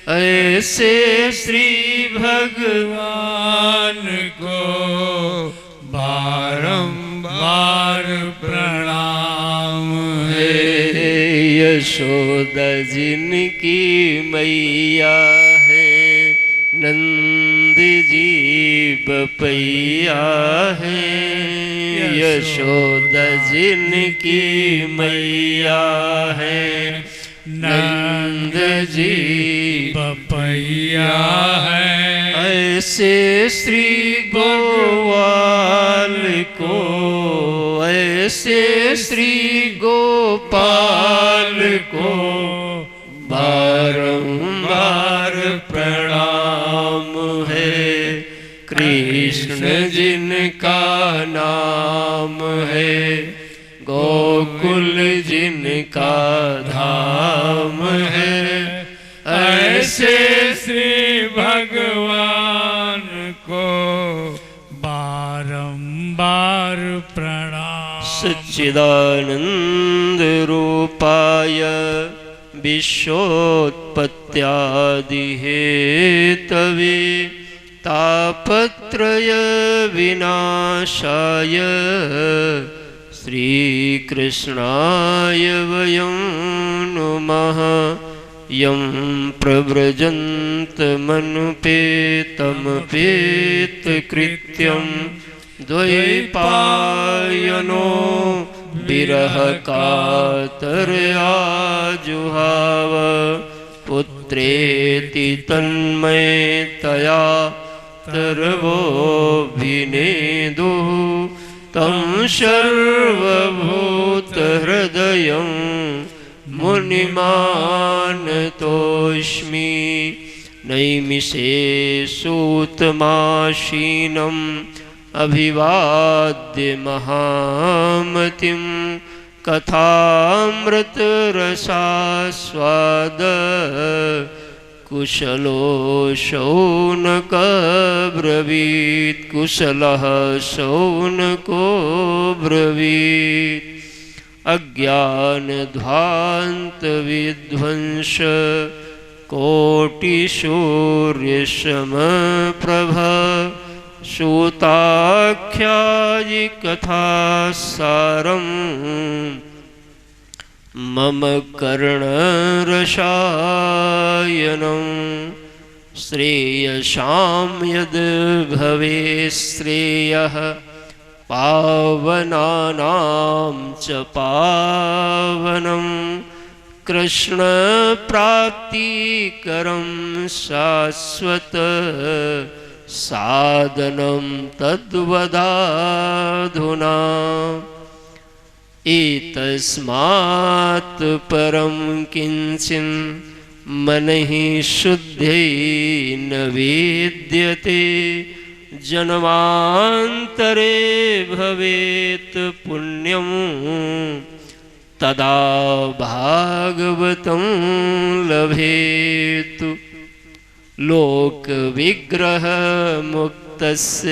ऐसे श्री भगवान को बारंबार प्रणाम है। यशोदा जिनकी मैया है, नंद जी बपैया है, यशोदा जिनकी मैया है। नंद जी बपैया है, ऐसे श्री गोपाल को, ऐसे श्री गोपाल को बारंबार प्रणाम है। कृष्ण जिनका नाम है, गोकुल जिनका धाम है। ऐसे श्री भगवान को बारंबार प्रणाम। सच्चिदानंद रूपाय विश्वोत्पत्त्यादि हेतवे, तापत्रय विनाशाय श्रीकृष्णाय वयं नुमः। यं प्रव्रजन्तमनुपेतमपेतकृत्यं द्वैपायनो विरह कातरया जुहाव। पुत्रेति तन्मयतया सर्वोऽभिनेदुः, तं सर्वभूतहृदयं मुनिमानतोऽस्मि। नैमिषे सूतमासीनम् अभिवाद्य महामतिं, कथामृतरसास्वाद कुशलो शौनको ब्रवीत्। कुशलः शौनको ब्रवीत्। अज्ञानध्वान्तविध्वंस कोटिसूर्यसमप्रभ, सूताख्यायि कथासारम् मम कर्णरसायनं। श्रेयसां यद् भवेत् श्रेयः, पावनानां च पावनं। कृष्णप्राप्तिकरं शाश्वत साधनं तद्वदाधुना। एतस्मात् परं किञ्चिन् मनहि शुद्ध्यै न वेद्यते। जन्मान्तरे भवेत् पुण्यं, तदा भागवतं लभेत्। लोकविग्रह मुक्तस्य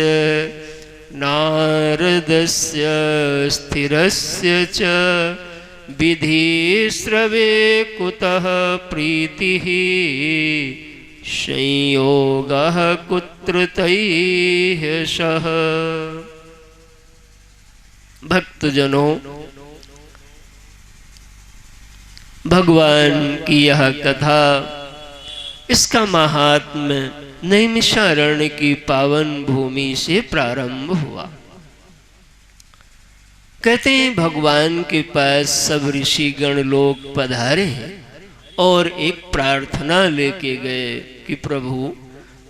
नारदस्य स्थिरस्य च, विधिश्रवे कुतः प्रीतिः। संयोगः कुत्र तैः सह। भक्तजनों, भगवान की यह कथा, इसका महात्म्य नैमिषारण्य की पावन भूमि से प्रारंभ हुआ। कहते हैं भगवान के पास सब ऋषिगण लोग पधारे हैं और एक प्रार्थना लेके गए कि प्रभु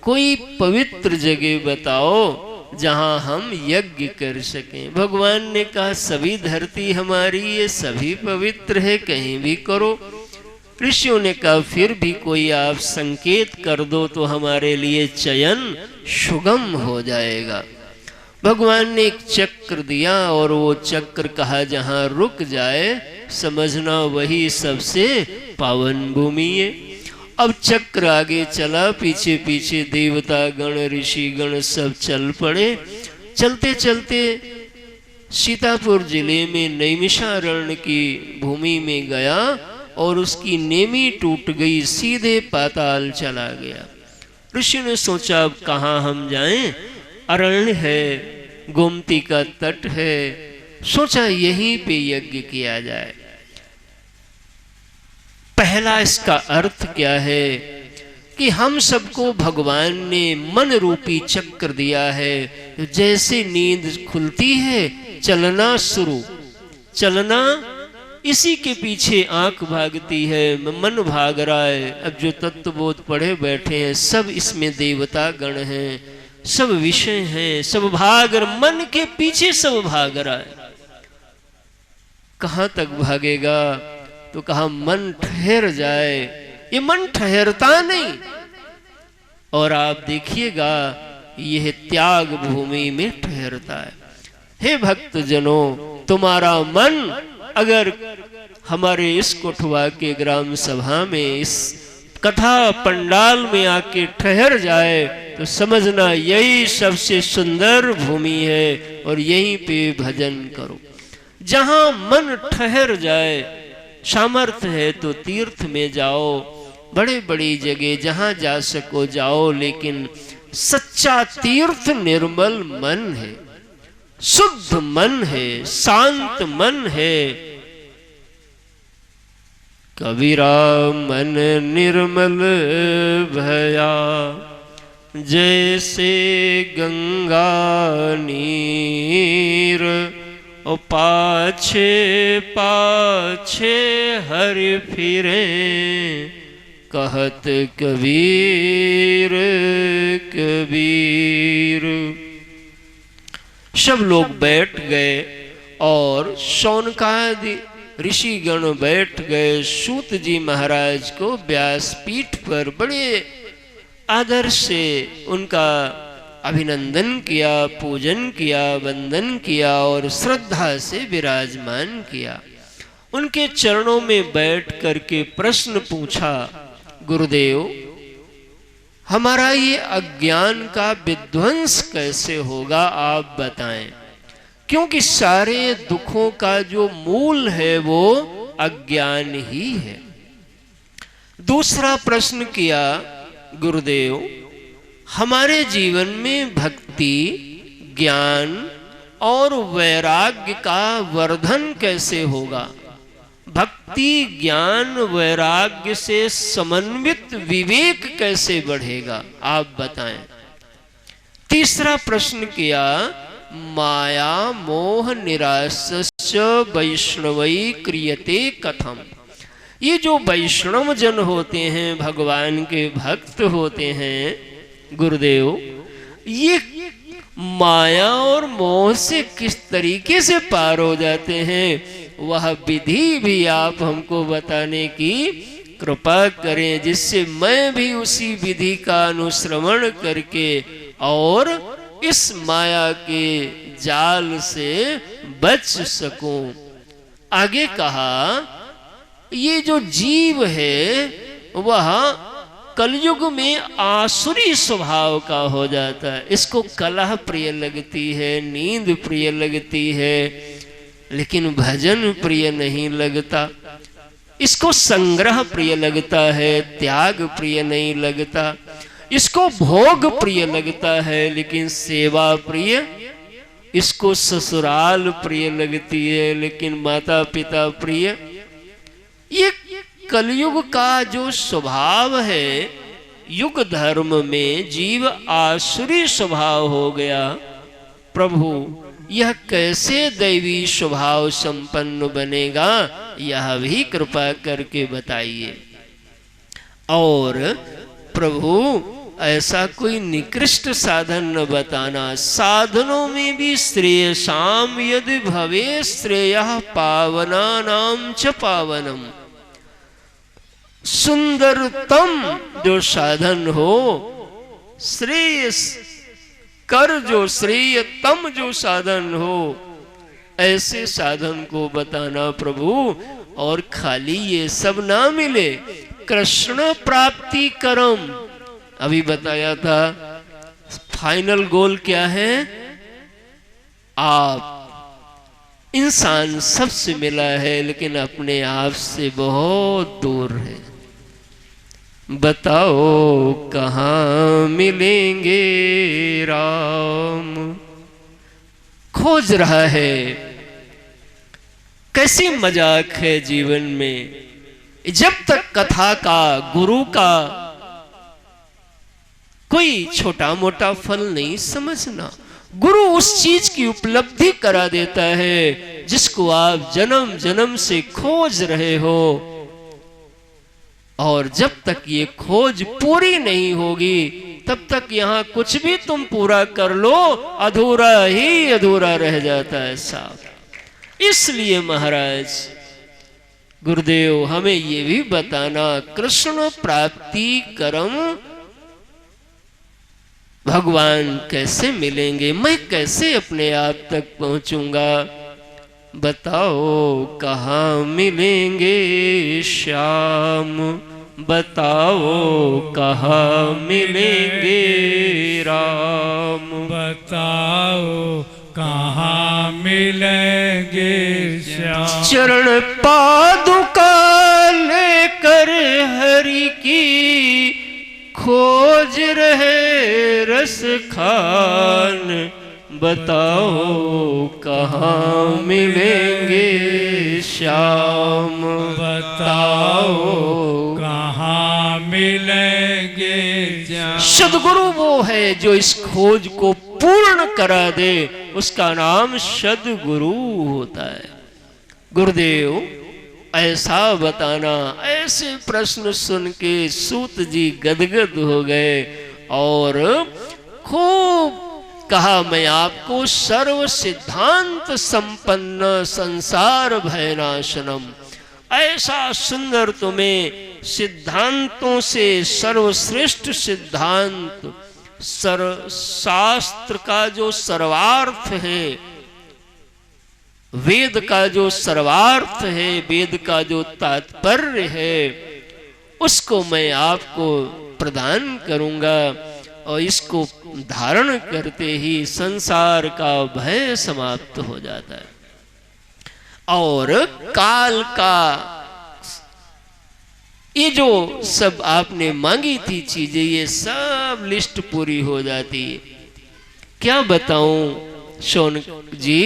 कोई पवित्र जगह बताओ जहां हम यज्ञ कर सकें। भगवान ने कहा सभी धरती हमारी ये सभी पवित्र है, कहीं भी करो। ऋषियों ने कहा फिर भी कोई आप संकेत कर दो तो हमारे लिए चयन सुगम हो जाएगा। भगवान ने एक चक्र दिया और वो चक्र कहा जहां रुक जाए समझना वही सबसे पावन भूमि है। अब चक्र आगे चला, पीछे पीछे देवता गण ऋषि गण सब चल पड़े। चलते चलते सीतापुर जिले में नैमिषारण्य की भूमि में गया और उसकी नेमी टूट गई, सीधे पाताल चला गया। ऋषि ने सोचा अब कहाँ हम जाएं, अरण्य है, गोमती का तट है, सोचा यहीं पे यज्ञ किया जाए। पहला इसका अर्थ क्या है कि हम सबको भगवान ने मन रूपी चक्र दिया है। जैसे नींद खुलती है चलना शुरू, चलना इसी के पीछे आंख भागती है, मन भाग रहा है। अब जो तत्वबोध पढ़े बैठे हैं सब इसमें देवता गण हैं, सब विषय हैं, सब भाग, मन के पीछे सब भाग रहा है। कहां तक भागेगा? तो कहा मन ठहर जाए। ये मन ठहरता नहीं, और आप देखिएगा यह त्याग भूमि में ठहरता है। हे भक्तजनों, तुम्हारा मन अगर हमारे इस कोठवा के ग्राम सभा में, इस कथा पंडाल में आके ठहर जाए तो समझना यही सबसे सुंदर भूमि है, और यहीं पे भजन करो। जहां मन ठहर जाए, सामर्थ्य है तो तीर्थ में जाओ, बड़े बड़ी जगह जहां जा सको जाओ, लेकिन सच्चा तीर्थ निर्मल मन है, शुद्ध मन है, शांत मन है। कबीरा मन निर्मल भया, जैसे गंगा नीर, और पाछे पाछे हरि फिरे, कहत कबीर कबीर। सब लोग बैठ गए और शौनकादि ऋषिगण बैठ गए। सूत जी महाराज को व्यासपीठ पर बड़े आदर से उनका अभिनंदन किया, पूजन किया, वंदन किया और श्रद्धा से विराजमान किया। उनके चरणों में बैठ करके प्रश्न पूछा, गुरुदेव हमारा ये अज्ञान का विध्वंस कैसे होगा, आप बताएं। क्योंकि सारे दुखों का जो मूल है वो अज्ञान ही है। दूसरा प्रश्न किया, गुरुदेव हमारे जीवन में भक्ति, ज्ञान और वैराग्य का वर्धन कैसे होगा? भक्ति, ज्ञान, वैराग्य से समन्वित विवेक कैसे बढ़ेगा, आप बताएं। तीसरा प्रश्न किया, माया मोह निराश्य वैष्णवई क्रियते कथम। ये जो वैष्णव जन होते हैं, भगवान के भक्त होते हैं, गुरुदेव ये माया और मोह से किस तरीके से पार हो जाते हैं, वह विधि भी आप हमको बताने की कृपा करें, जिससे मैं भी उसी विधि का अनुश्रवण करके और इस माया के जाल से बच सकूं। आगे कहा, ये जो जीव है वह कलयुग में आसुरी स्वभाव का हो जाता है। इसको कलह प्रिय लगती है, नींद प्रिय लगती है, लेकिन भजन प्रिय नहीं लगता। इसको संग्रह प्रिय लगता है, त्याग प्रिय नहीं लगता। इसको भोग प्रिय लगता है, लेकिन सेवा प्रिय। इसको ससुराल प्रिय लगती है, लेकिन माता पिता प्रिय। ये कलयुग का जो स्वभाव है, युग धर्म में जीव आसुरी स्वभाव हो गया। प्रभु यह कैसे दैवी स्वभाव संपन्न बनेगा, यह भी कृपा करके बताइए। और प्रभु ऐसा कोई निकृष्ट साधन न बताना। साधनों में भी श्रेयसाम यदि भवे श्रेयः पावना नाम च पावनम। सुंदरतम जो साधन हो, श्रेयस कर जो श्रेयतम जो साधन हो, ऐसे साधन को बताना प्रभु। और खाली ये सब ना मिले, कृष्ण प्राप्ति करम। अभी बताया था फाइनल गोल क्या है? आप इंसान सबसे मिला है, लेकिन अपने आप से बहुत दूर है। बताओ कहाँ मिलेंगे राम? खोज रहा है। कैसी मजाक है जीवन में। जब तक कथा का, गुरु का कोई छोटा मोटा फल नहीं समझना। गुरु उस चीज की उपलब्धि करा देता है जिसको आप जन्म जन्म से खोज रहे हो, और जब तक ये खोज पूरी नहीं होगी तब तक यहाँ कुछ भी तुम पूरा कर लो अधूरा ही अधूरा रह जाता है साहब। इसलिए महाराज गुरुदेव हमें ये भी बताना, कृष्ण प्राप्ति कर्म भगवान कैसे मिलेंगे, मैं कैसे अपने आप तक पहुंचूंगा, बताओ कहाँ मिलेंगे श्याम, बताओ कहाँ मिलेंगे राम, बताओ कहाँ मिलेंगे श्याम। चरण पादुका लेकर हरि की खोज रहे रस खान, बताओ कहाँ मिलेंगे श्याम, बताओ कहाँ मिलेंगे श्याम। सद्गुरु वो है जो इस खोज को पूर्ण करा दे, उसका नाम सद्गुरु होता है। गुरुदेव ऐसा बताना, ऐसे प्रश्न सुन के सूत जी गदगद हो गए और खूब कहा, मैं आपको सर्व सिद्धांत संपन्न संसार भयनाशनम, ऐसा सुंदर तुम्हें सिद्धांतों से सर्वश्रेष्ठ सिद्धांत, शास्त्र का जो सर्वार्थ है, वेद का जो सर्वार्थ है, वेद का जो तात्पर्य है, उसको मैं आपको प्रदान करूंगा और इसको धारण करते ही संसार का भय समाप्त हो जाता है और काल का ये जो सब आपने मांगी थी चीजें, ये सब लिस्ट पूरी हो जाती है। क्या बताऊं शौनक जी,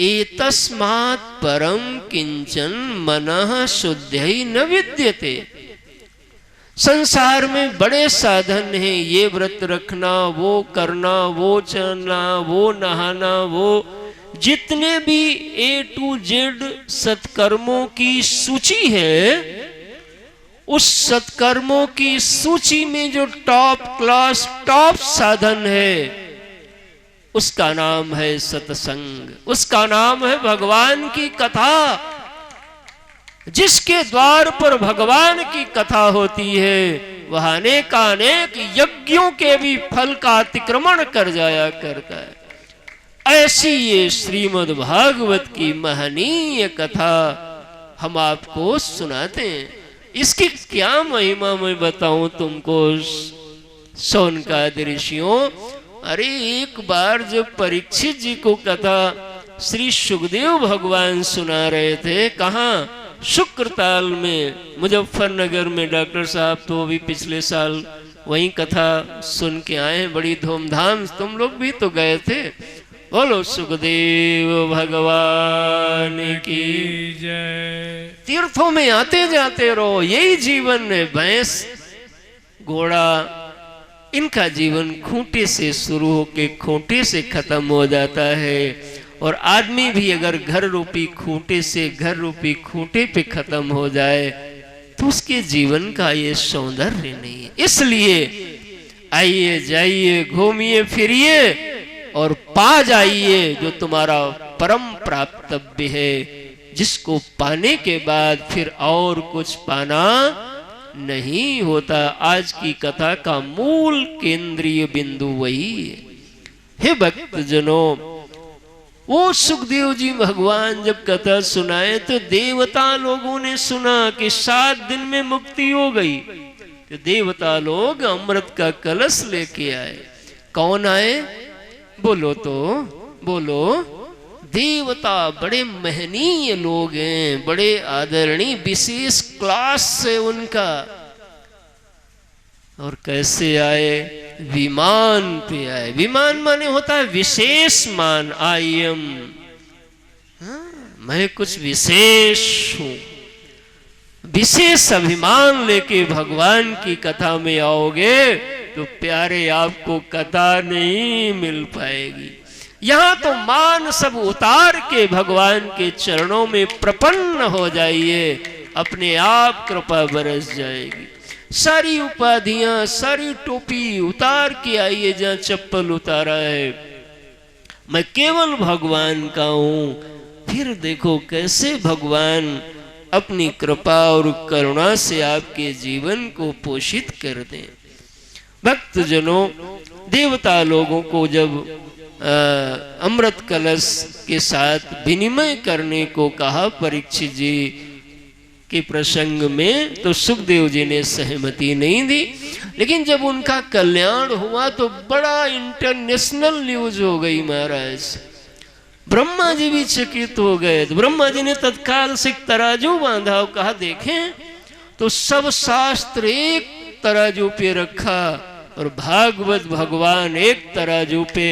एतस्मात् परम किंचन मनः शुद्ध्यै न विद्यते। संसार में बड़े साधन हैं, ये व्रत रखना, वो करना, वो चलना, वो नहाना, वो जितने भी A to Z सत्कर्मों की सूची है, उस सत्कर्मों की सूची में जो टॉप क्लास टॉप साधन है उसका नाम है सत्संग, उसका नाम है भगवान की कथा। जिसके द्वार पर भगवान की कथा होती है वह अनेकानेक यज्ञों के भी फल का अतिक्रमण कर जाया करता है। ऐसी ये श्रीमद् भागवत की महनीय कथा हम आपको सुनाते हैं। इसकी क्या महिमा मैं बताऊं तुमको शौनकादि ऋषियों। अरे एक बार जब परीक्षित जी को कथा श्री सुखदेव भगवान सुना रहे थे, कहाँ, शुक्रताल में मुजफ्फरनगर में, डॉक्टर साहब तो अभी पिछले साल वहीं कथा सुन के आए, बड़ी धूमधाम, तुम लोग भी तो गए थे। बोलो सुखदेव भगवान की जय। तीर्थों में आते जाते रहो, यही जीवन है। भैंस घोड़ा इनका जीवन खूंटे से शुरू होके खूंटे से खत्म हो जाता है, और आदमी भी अगर घर रूपी खूंटे से घर रूपी खूंटे पे खत्म हो जाए तो उसके जीवन का ये सौंदर्य नहीं है। इसलिए आइए जाइए, घूमिए फिरिए और पा जाइए जो तुम्हारा परम प्राप्तव्य है, जिसको पाने के बाद फिर और कुछ पाना नहीं होता। आज की कथा का मूल केंद्रीय बिंदु वही है। हे भक्तजनों, वो सुखदेव जी भगवान जब कथा सुनाए तो देवता लोगों ने सुना कि 7 दिन में मुक्ति हो गई, तो देवता लोग अमृत का कलश लेके आए। कौन आए बोलो तो, बोलो। देवता बड़े महनीय लोग हैं, बड़े आदरणीय, विशेष क्लास से उनका। और कैसे आए? विमान पे आए। विमान माने होता है विशेष मान। आई एम, मैं कुछ विशेष हूं। विशेष अभिमान लेके भगवान की कथा में आओगे तो प्यारे आपको कथा नहीं मिल पाएगी। यहाँ तो मान सब उतार के भगवान के चरणों में प्रपन्न हो जाइए, अपने आप कृपा बरस जाएगी। सारी उपाधियां, सारी टोपी उतार के आइए जहाँ चप्पल उतारा है, मैं केवल भगवान का हूं। फिर देखो कैसे भगवान अपनी कृपा और करुणा से आपके जीवन को पोषित कर दें। भक्त जनों, देवता लोगों को जब अमृत कलश के साथ विनिमय करने को कहा परीक्षित जी के प्रसंग में, तो सुखदेव जी ने सहमति नहीं दी। लेकिन जब उनका कल्याण हुआ तो बड़ा इंटरनेशनल न्यूज हो गई महाराज। ब्रह्मा जी भी चकित हो गए। तो ब्रह्मा जी ने तत्काल से तराजू बांधा और कहा देखें, तो सब शास्त्र एक तराजू पे रखा और भागवत भगवान एक तराजू पे,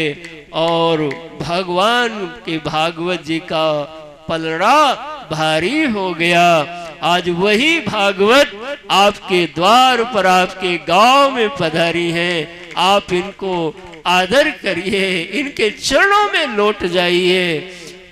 और भगवान के भागवत जी का पलड़ा भारी हो गया। आज वही भागवत आपके द्वार पर, आपके गांव में पधारी हैं। आप इनको आदर करिए, इनके चरणों में लौट जाइए,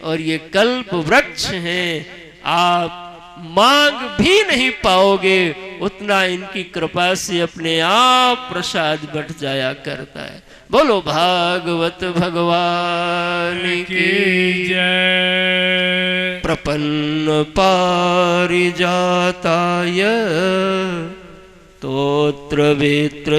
और ये कल्प वृक्ष हैं। आप मांग भी नहीं पाओगे उतना इनकी कृपा से अपने आप प्रसाद बट जाया करता है। बोलो भागवत भगवान की जय। प्रपन्न पारिजाताय तोत्र वेत्रैकपाणये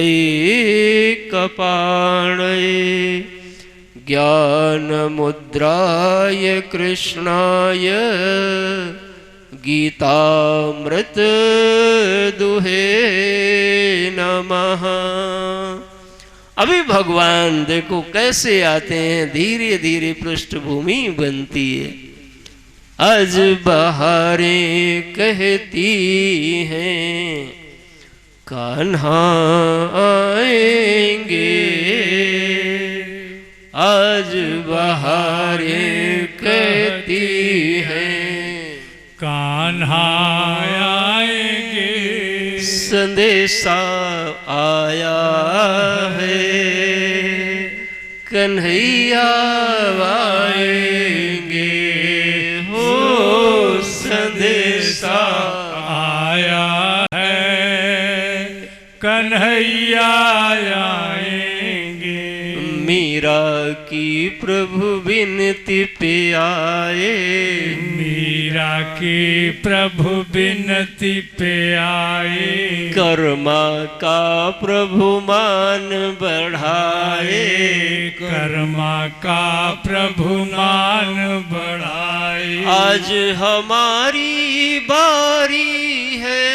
ज्ञान मुद्राय कृष्णाय गीतामृत दुहे नमः। अभी भगवान देखो कैसे आते हैं, धीरे धीरे पृष्ठभूमि बनती है। आज बहारें कहती हैं कान्हा आएंगे, आज बहारें कहती हैं कान्हा आएंगे। संदेशा आया है कन्हैया आएंगे, हो संदेशा आया है कन्हैया आएंगे। मीरा की प्रभु विनती पे आए, मीरा की प्रभु विनती पे आए। कर्मा का प्रभु मान बढ़ाए, कर्मा का प्रभु मान बढ़ाए। आज हमारी बारी है,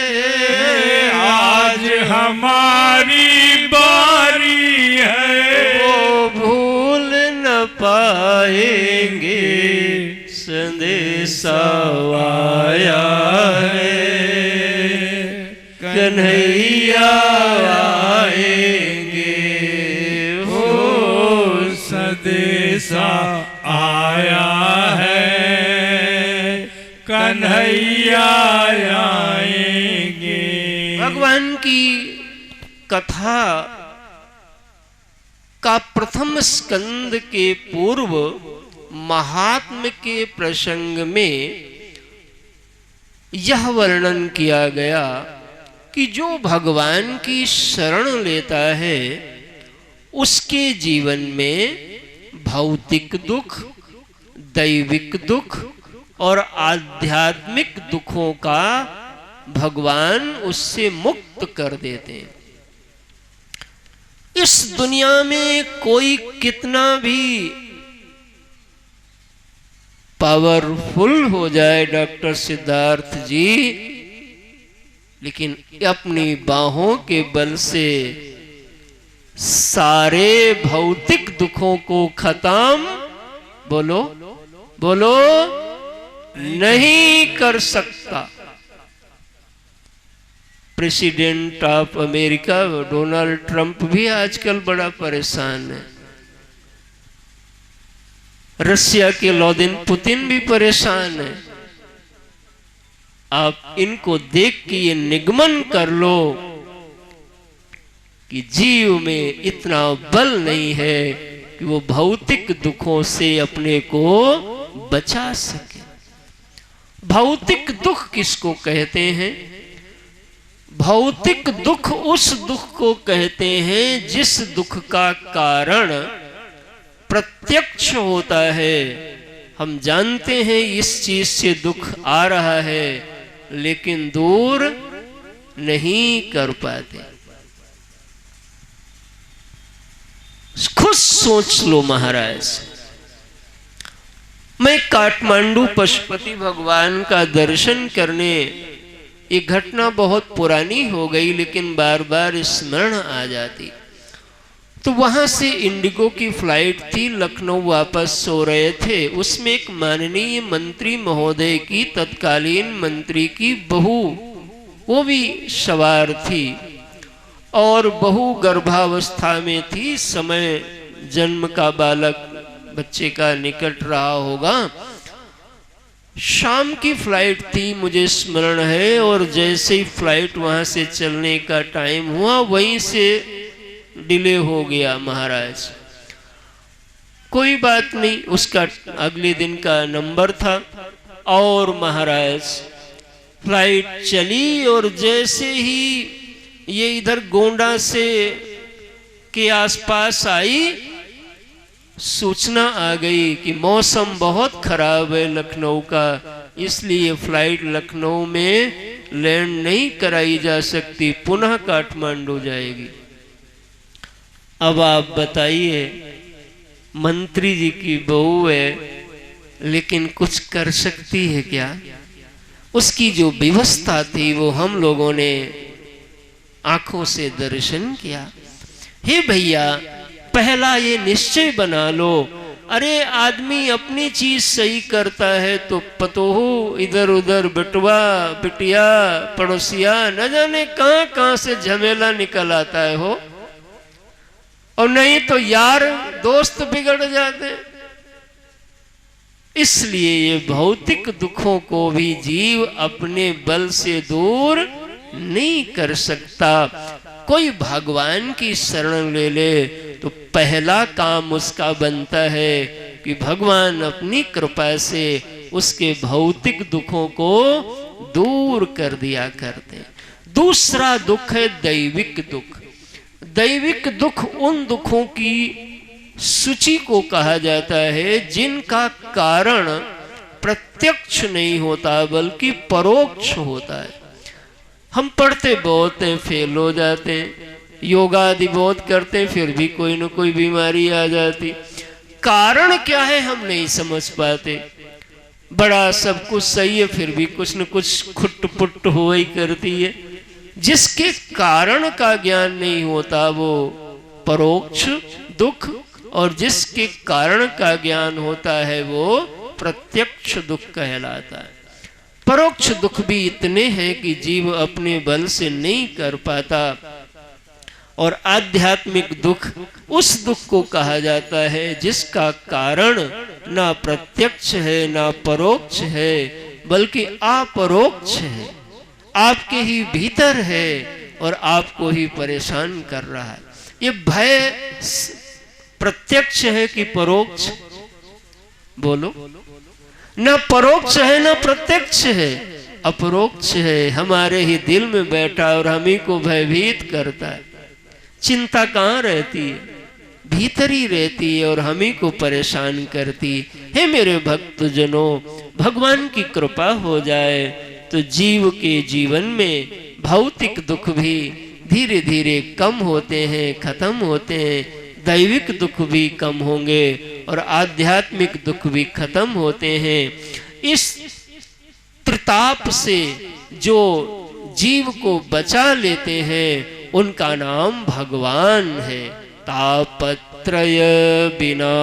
आज हमारी बारी है। वो भूल न पाएंगे संदेशा आया है कन्हैया आएंगे, हो संदेशा आया है कन्हैया आएंगे। भगवान की कथा का प्रथम स्कंद के पूर्व महात्म्य के प्रसंग में यह वर्णन किया गया कि जो भगवान की शरण लेता है उसके जीवन में भौतिक दुख, दैविक दुख और आध्यात्मिक दुखों का भगवान उससे मुक्त कर देते हैं। इस दुनिया में कोई कितना भी पावरफुल हो जाए डॉक्टर सिद्धार्थ जी, लेकिन अपनी बाहों के बल से सारे भौतिक दुखों को खत्म बोलो बोलो नहीं कर सकता। President of America Donald Trump भी आजकल बड़ा परेशान है, रशिया के व्लादिमीर पुतिन भी परेशान है। आप इनको देख के ये निगमन कर लो कि जीव में इतना बल नहीं है कि वो भौतिक दुखों से अपने को बचा सके। भौतिक दुख किसको कहते हैं? भौतिक दुख उस दुख को कहते हैं जिस दुख का कारण प्रत्यक्ष होता है। हम जानते हैं इस चीज से दुख आ रहा है, लेकिन दूर नहीं कर पाते। खुद सोच लो महाराज, मैं काठमांडू पशुपति भगवान का दर्शन करने, ये घटना बहुत पुरानी हो गई लेकिन बार बार स्मरण आ जाती। तो वहां से इंडिगो की फ्लाइट थी, लखनऊ वापस सो रहे थे। उसमें एक माननीय मंत्री महोदय की, तत्कालीन मंत्री की बहू, वो भी सवार थी और बहू गर्भावस्था में थी। समय जन्म का बालक बच्चे का निकट रहा होगा। शाम की फ्लाइट थी, मुझे स्मरण है, और जैसे ही फ्लाइट वहां से चलने का टाइम हुआ, वहीं से डिले हो गया महाराज। कोई बात नहीं, उसका अगले दिन का नंबर था। और महाराज फ्लाइट चली और जैसे ही ये इधर गोंडा से के आसपास आई, सूचना आ गई कि मौसम बहुत खराब है लखनऊ का, इसलिए फ्लाइट लखनऊ में लैंड नहीं कराई जा सकती, पुनः काठमांडू जाएगी। अब आप बताइए, मंत्री जी की बहू है लेकिन कुछ कर सकती है क्या? उसकी जो व्यवस्था थी वो हम लोगों ने आंखों से दर्शन किया। हे भैया, पहला ये निश्चय बना लो, अरे आदमी अपनी चीज सही करता है तो पतोहू इधर उधर, बिटवा बिटिया पड़ोसिया, न जाने कहां कहां से झमेला निकल आता है हो, और नहीं तो यार दोस्त बिगड़ जाते। इसलिए ये भौतिक दुखों को भी जीव अपने बल से दूर नहीं कर सकता। कोई भगवान की शरण ले ले तो पहला काम उसका बनता है कि भगवान अपनी कृपा से उसके भौतिक दुखों को दूर कर दिया करते। दूसरा दुख है दैविक दुख। दैविक दुख उन दुखों की सूची को कहा जाता है जिनका कारण प्रत्यक्ष नहीं होता बल्कि परोक्ष होता है। हम पढ़ते बहुत हैं, फेल हो जाते हैं, योगा आदि बहुत करते हैं, फिर भी कोई न कोई बीमारी आ जाती। कारण क्या है हम नहीं समझ पाते। बड़ा सब कुछ सही है, फिर भी कुछ न कुछ खुट पुट हो ही करती है। जिसके कारण का ज्ञान नहीं होता वो परोक्ष दुख, और जिसके कारण का ज्ञान होता है वो प्रत्यक्ष दुख कहलाता है। परोक्ष दुख भी इतने हैं कि जीव अपने बल से नहीं कर पाता, और आध्यात्मिक दुख उस दुख को कहा जाता है जिसका कारण ना प्रत्यक्ष है ना परोक्ष है बल्कि अपरोक्ष है, आपके ही भीतर है और आपको ही परेशान कर रहा है। ये भय प्रत्यक्ष है कि परोक्ष? बोलो। ना परोक्ष है ना प्रत्यक्ष है, अपरोक्ष है, हमारे ही दिल में बैठा और हम ही को भयभीत करता है। चिंता कहाँ रहती है? भीतर ही रहती है और हम ही को परेशान करती है। मेरे भक्त जनों, भगवान की कृपा हो जाए तो जीव के जीवन में भौतिक दुख भी धीरे धीरे कम होते हैं, खत्म होते हैं। दैविक दुख भी कम होंगे और आध्यात्मिक दुख भी खत्म होते हैं। इस त्रिताप से जो जीव को बचा लेते हैं उनका नाम भगवान है। तापत्रय विनाशाय,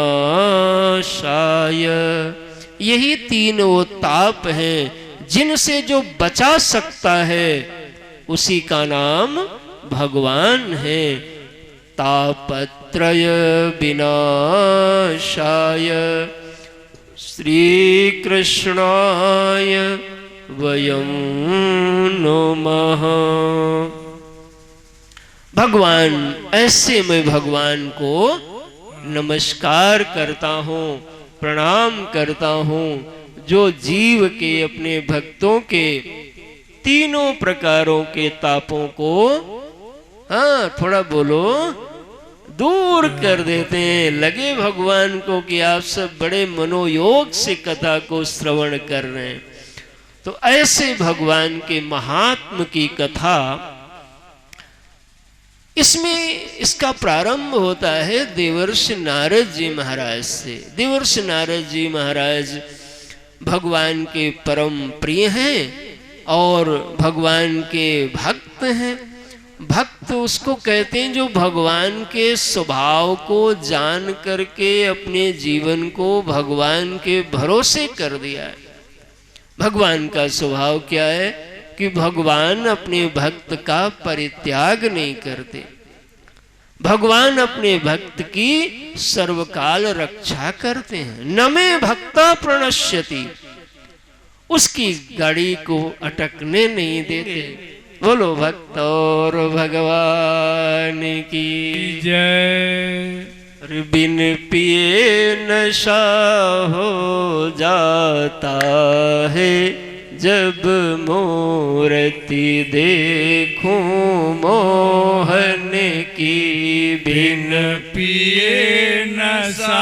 यही तीन वो ताप हैं जिनसे जो बचा सकता है उसी का नाम भगवान है। तापत्रय विनाशाय श्री कृष्णाय वयं नमः। भगवान, ऐसे मैं भगवान को नमस्कार करता हूँ, प्रणाम करता हूँ, जो जीव के, अपने भक्तों के तीनों प्रकारों के तापों को, हाँ थोड़ा बोलो, दूर कर देते हैं। लगे भगवान को कि आप सब बड़े मनोयोग से कथा को श्रवण कर रहे हैं। तो ऐसे भगवान के महात्म की कथा, इसमें इसका प्रारंभ होता है देवर्षि नारद जी महाराज से। देवर्षि नारद जी महाराज भगवान के परम प्रिय हैं और भगवान के भक्त हैं। भक्त उसको कहते हैं जो भगवान के स्वभाव को जान करके अपने जीवन को भगवान के भरोसे कर दिया है। भगवान का स्वभाव क्या है कि भगवान अपने भक्त का परित्याग नहीं करते। भगवान अपने भक्त की सर्वकाल रक्षा करते हैं। न में भक्ता प्रणश्यति, उसकी गाड़ी को अटकने नहीं देते। बोलो भक्त और भगवान की जय। बिन पिए नशा हो जाता है, जब मूर्ति देखूं मोहन की। बिन पिए नशा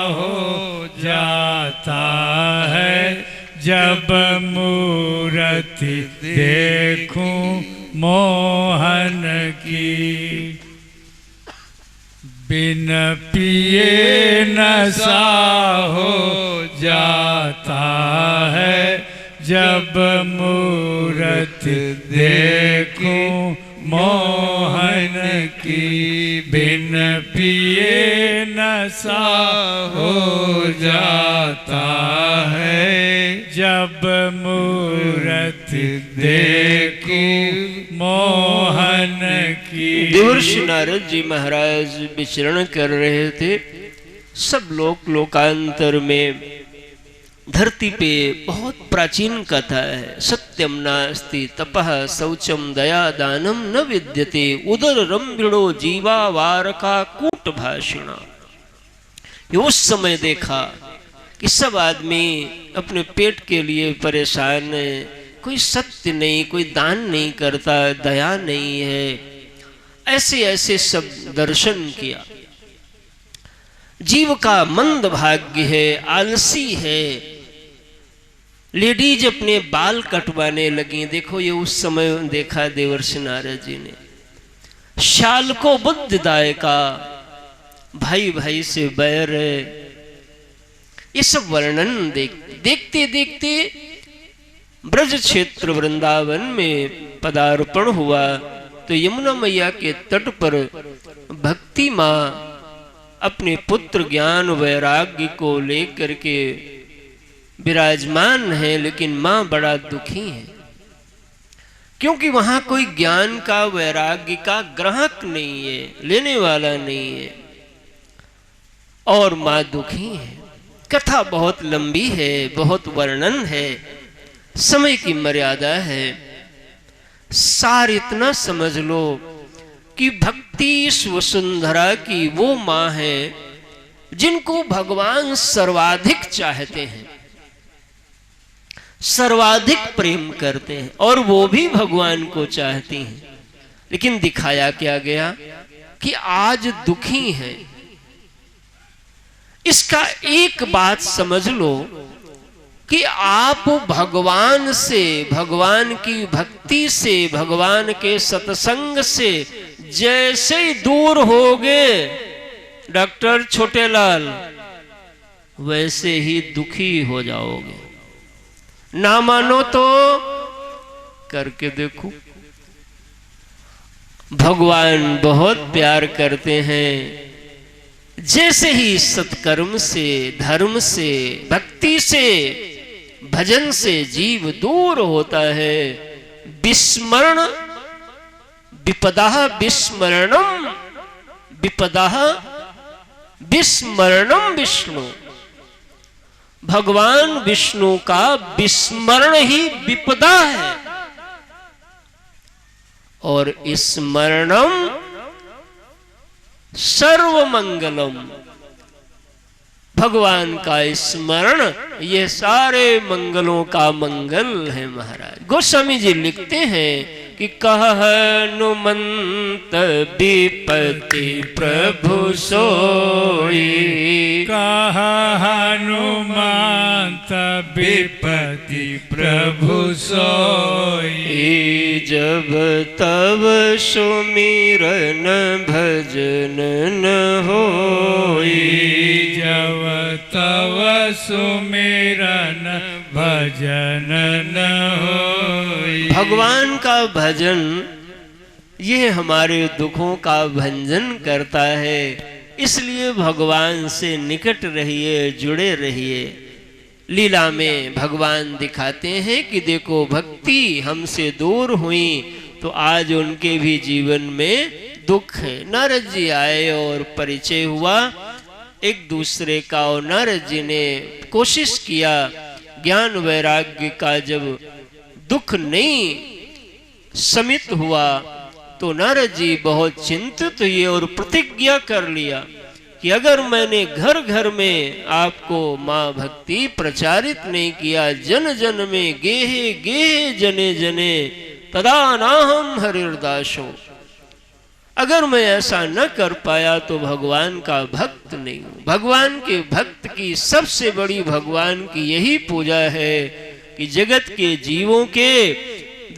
हो जाता है, जब मूर्ति देखूं मोहन की। बिन पिए नशा हो जाता है, जब मूर्ति देखूं मोहन की। बिन पिए नशा हो जाता है, जब मूर्ति देखूं मोहन की। देवर्षि नारद जी महाराज विचरण कर रहे थे। सब लोकांतर में धरती पे बहुत प्राचीन कथा है। सत्यम नास्ति तपः शौचम दया दानम न विद्यते, उदर रंभिणो जीवा वारका कूट भाषिणा। ये उस समय देखा कि सब आदमी अपने पेट के लिए परेशान है। कोई सत्य नहीं, कोई दान नहीं करता, दया नहीं है। ऐसे ऐसे सब दर्शन किया। जीव का मंद भाग्य है, आलसी है। लेडीज अपने बाल कटवाने लगी। देखो ये उस समय देखा देवर्षि नारद जी ने। शाल को बुद्धिदायका, भाई भाई से बैर है। ये सब वर्णन देखते देखते ब्रज क्षेत्र वृंदावन में पदार्पण हुआ तो यमुना मैया के तट पर भक्ति माँ अपने पुत्र ज्ञान वैराग्य को लेकर के विराजमान है। लेकिन माँ बड़ा दुखी है, क्योंकि वहां कोई ज्ञान का वैराग्य का ग्राहक नहीं है, लेने वाला नहीं है, और माँ दुखी है। कथा बहुत लंबी है, बहुत वर्णन है, समय की मर्यादा है। सार इतना समझ लो कि भक्ति वसुंधरा की वो माँ है जिनको भगवान सर्वाधिक चाहते हैं, सर्वाधिक प्रेम करते हैं, और वो भी भगवान को चाहती हैं। लेकिन दिखाया क्या गया कि आज दुखी है। इसका एक बात समझ लो कि आप भगवान से, भगवान की भक्ति से, भगवान के सत्संग से जैसे ही दूर होगे डॉक्टर छोटेलाल, वैसे ही दुखी हो जाओगे। ना मानो तो करके देखो। भगवान बहुत प्यार करते हैं। जैसे ही सत्कर्म से, धर्म से, भक्ति से, भजन से जीव दूर होता है, विस्मरण विपदाः विस्मरणम, विपदाः विस्मरणम विष्णु। भगवान विष्णु का विस्मरण ही विपदा है, और स्मरणम सर्व मंगलम, भगवान का स्मरण ये सारे मंगलों का मंगल है महाराज। गोस्वामी जी लिखते हैं कि कह हनुमंत विपति प्रभु सोई, कह हनुमंत विपति प्रभु सोई, जब तब सुमिरन भजन न होई, जब तव सुमिरन भजन न होई। भगवान का भजन ये हमारे दुखों का भंजन करता है, इसलिए भगवान से निकट रहिए, जुड़े रहिए। लीला में भगवान दिखाते हैं कि देखो भक्ति हमसे दूर हुई तो आज उनके भी जीवन में दुख है। नारद जी आए और परिचय हुआ एक दूसरे का, और नारद जी ने कोशिश किया ज्ञान वैराग्य का। जब दुख नहीं समित हुआ तो नारद जी बहुत चिंतित हुए और प्रतिज्ञा कर लिया कि अगर मैंने घर घर में आपको माँ भक्ति प्रचारित नहीं किया, जन जन में गेहे गेहे जने जने तदा नाहम हरिर्दासो, अगर मैं ऐसा न कर पाया तो भगवान का भक्त नहीं हूं। भगवान के भक्त की सबसे बड़ी भगवान की यही पूजा है कि जगत के जीवों के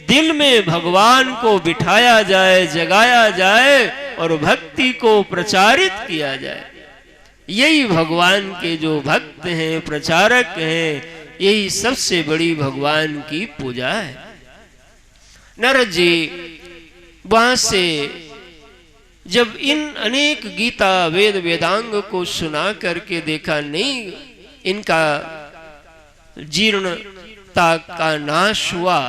दिल में भगवान को बिठाया जाए, जगाया जाए और भक्ति को प्रचारित किया जाए। यही भगवान के जो भक्त हैं, प्रचारक हैं, यही सबसे बड़ी भगवान की पूजा है। नारद जी वहां से जब इन अनेक गीता वेद वेदांग को सुना करके देखा नहीं इनका जीर्णता का नाश हुआ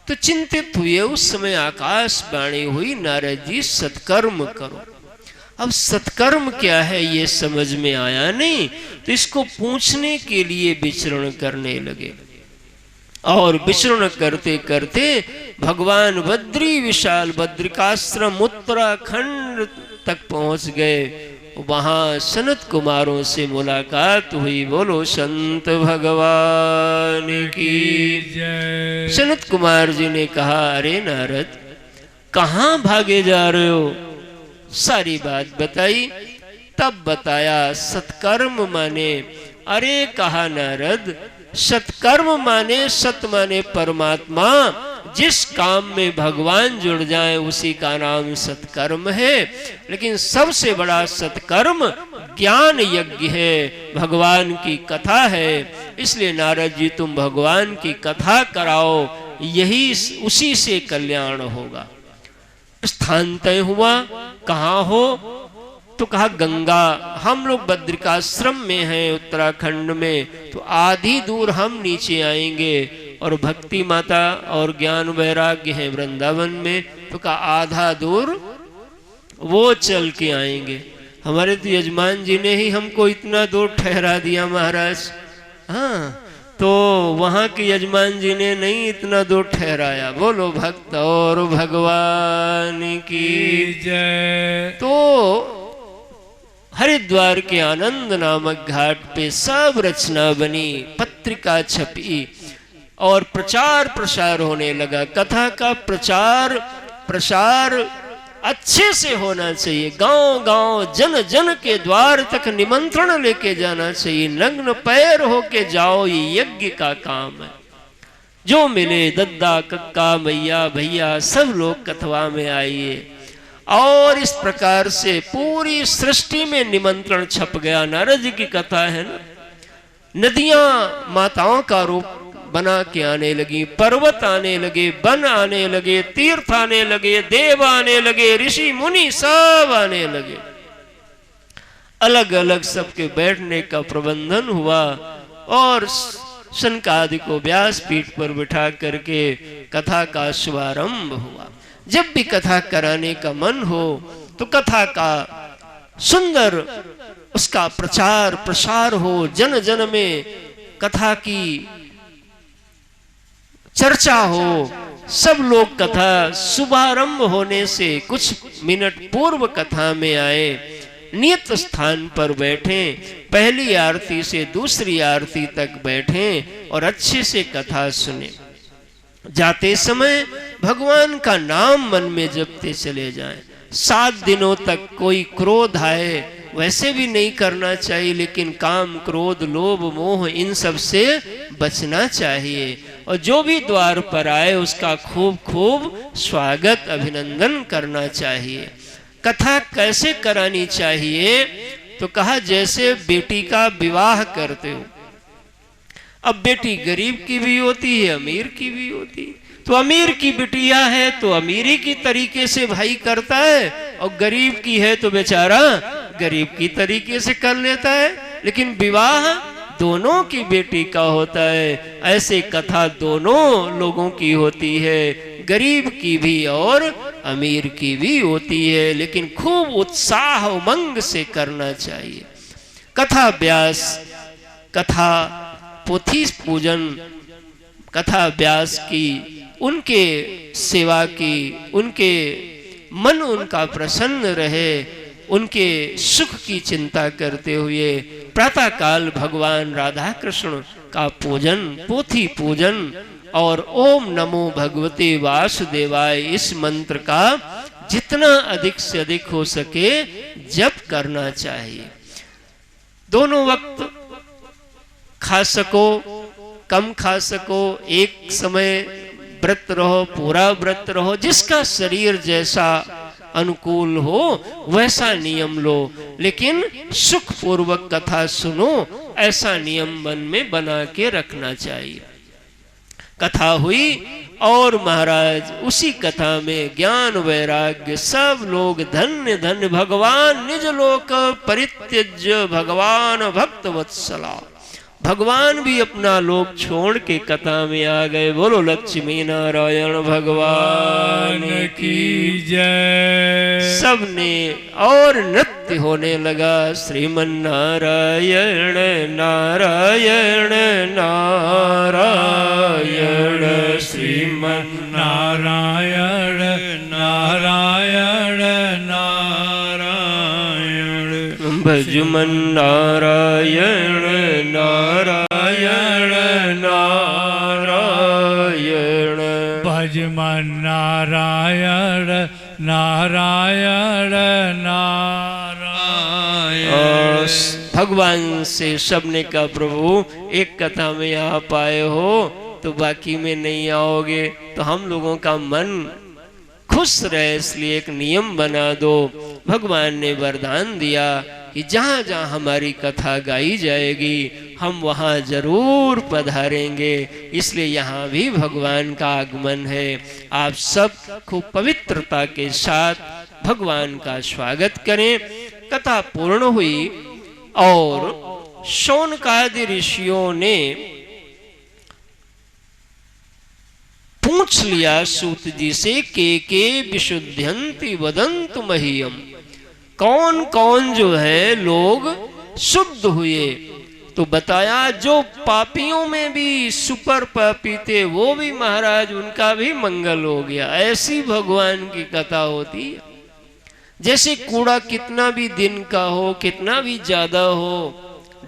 तो चिंतित हुए। उस समय आकाशवाणी हुई, नारद जी सत्कर्म करो। अब सत्कर्म क्या है ये समझ में आया नहीं, तो इसको पूछने के लिए विचरण करने लगे। और विचरण करते करते भगवान बद्री विशाल बद्रिकाश्रम उत्तराखंड तक पहुंच गए। वहां सनत कुमारों से मुलाकात हुई। बोलो संत भगवान की जय। सनत कुमार जी ने कहा, अरे नारद कहाँ भागे जा रहे हो? सारी बात बताई। तब बताया सत्कर्म माने, अरे कहा नारद सत्कर्म माने, सत माने परमात्मा, जिस काम में भगवान जुड़ जाए उसी का नाम सत्कर्म है। लेकिन सबसे बड़ा सत्कर्म ज्ञान यज्ञ है, भगवान की कथा है। इसलिए नारद जी तुम भगवान की कथा कराओ, यही उसी से कल्याण होगा। स्थान तय हुआ, कहाँ हो? तो कहा गंगा। हम लोग बद्रिकाश्रम में हैं उत्तराखंड में, तो आधी दूर हम नीचे आएंगे और भक्ति माता और ज्ञान वैराग्य हैं वृंदावन में, तो कहा आधा दूर वो चल के आएंगे। हमारे तो यजमान जी ने ही हमको इतना दूर ठहरा दिया महाराज। हाँ, तो वहां के यजमान जी ने नहीं इतना दूर ठहराया। बोलो भक्त और भगवान की जय। तो हरिद्वार के आनंद नामक घाट पे सब रचना बनी, पत्रिका छपी और प्रचार प्रसार होने लगा। कथा का प्रचार प्रसार अच्छे से होना चाहिए। गांव गांव जन जन के द्वार तक निमंत्रण लेके जाना चाहिए। नग्न पैर होके जाओ, ये यज्ञ का काम है। जो मिले दद्दा कक्का मैया भैया सब लोग कथवा में आइए। और इस प्रकार से पूरी सृष्टि में निमंत्रण छप गया। नारद जी की कथा है ना, नदियां माताओं का रूप बना के आने लगी, पर्वत आने लगे, वन आने लगे, तीर्थ आने लगे, देव आने लगे, ऋषि मुनि सब आने लगे। अलग अलग सबके बैठने का प्रबंधन हुआ और सनकादि को व्यासपीठ पर बिठा करके कथा का शुभारंभ हुआ। जब भी कथा कराने का मन हो तो कथा का सुंदर उसका प्रचार प्रसार हो, जन जन में कथा की चर्चा हो, सब लोग कथा शुभारंभ होने से कुछ मिनट पूर्व कथा में आए, नियत स्थान पर बैठे, पहली आरती से दूसरी आरती तक बैठे और अच्छे से कथा सुने। जाते समय भगवान का नाम मन में जपते चले जाएं। 7 दिनों तक कोई क्रोध आए वैसे भी नहीं करना चाहिए, लेकिन काम, क्रोध, लोभ, मोह इन सब से बचना चाहिए। और जो भी द्वार पर आए उसका खूब खूब स्वागत, अभिनंदन करना चाहिए। कथा कैसे करानी चाहिए? तो कहा जैसे बेटी का विवाह करते हो। अब बेटी गरीब की भी होती है, अमीर की भी होती है। तो अमीर की बिटिया है तो अमीरी की तरीके से भाई करता है, और गरीब की है तो बेचारा गरीब की तरीके से कर लेता है। लेकिन विवाह दोनों की बेटी का होता है। ऐसे कथा दोनों लोगों की होती है, गरीब की भी और अमीर की भी होती है, लेकिन खूब उत्साह उमंग से करना चाहिए। कथा व्यास, कथा पोथी पूजन, कथा व्यास की, उनके सेवा की, उनके मन उनका प्रसन्न रहे, उनके सुख की चिंता करते हुए प्रातः काल भगवान राधा कृष्ण का पूजन, पोथी पूजन और ओम नमो भगवते वासुदेवाय इस मंत्र का जितना अधिक से अधिक हो सके जप करना चाहिए। दोनों वक्त खा सको, कम खा सको, एक समय व्रत रहो, पूरा व्रत रहो, जिसका शरीर जैसा अनुकूल हो वैसा नियम लो, लेकिन सुख पूर्वक कथा सुनो, ऐसा नियम मन में बना के रखना चाहिए। कथा हुई और महाराज उसी कथा में ज्ञान वैराग्य सब लोग धन्य धन्य, भगवान निज लोक परित्यज्य भगवान भक्त वत्सला, भगवान भी अपना लोक छोड़ के कथा में आ गए। बोलो लक्ष्मी नारायण भगवान की जय। सबने और नृत्य होने लगा। श्रीमन नारायण नारायण नारायण, श्रीमन नारायण नारायण नारायण, भजमन नारायण नारायण नारायण, भजमन नारायण नारायण नारायण। भगवान से सबने कहा प्रभु एक कथा में आ पाए हो तो बाकी में नहीं आओगे, तो हम लोगों का मन खुश रहे इसलिए एक नियम बना दो। भगवान ने वरदान दिया कि जहाँ जहाँ हमारी कथा गाई जाएगी हम वहाँ जरूर पधारेंगे, इसलिए यहाँ भी भगवान का आगमन है। आप सब खूब पवित्रता के साथ भगवान का स्वागत करें। कथा पूर्ण हुई और शौनकादि ऋषियों ने पूछ लिया सूत जी से के विशुद्ध्यंति वदंतु मह्यम, कौन कौन जो है लोग शुद्ध हुए? तो बताया जो पापियों में भी सुपर पापी थे वो भी महाराज उनका भी मंगल हो गया। ऐसी भगवान की कथा होती है। जैसे कूड़ा कितना भी दिन का हो, कितना भी ज्यादा हो,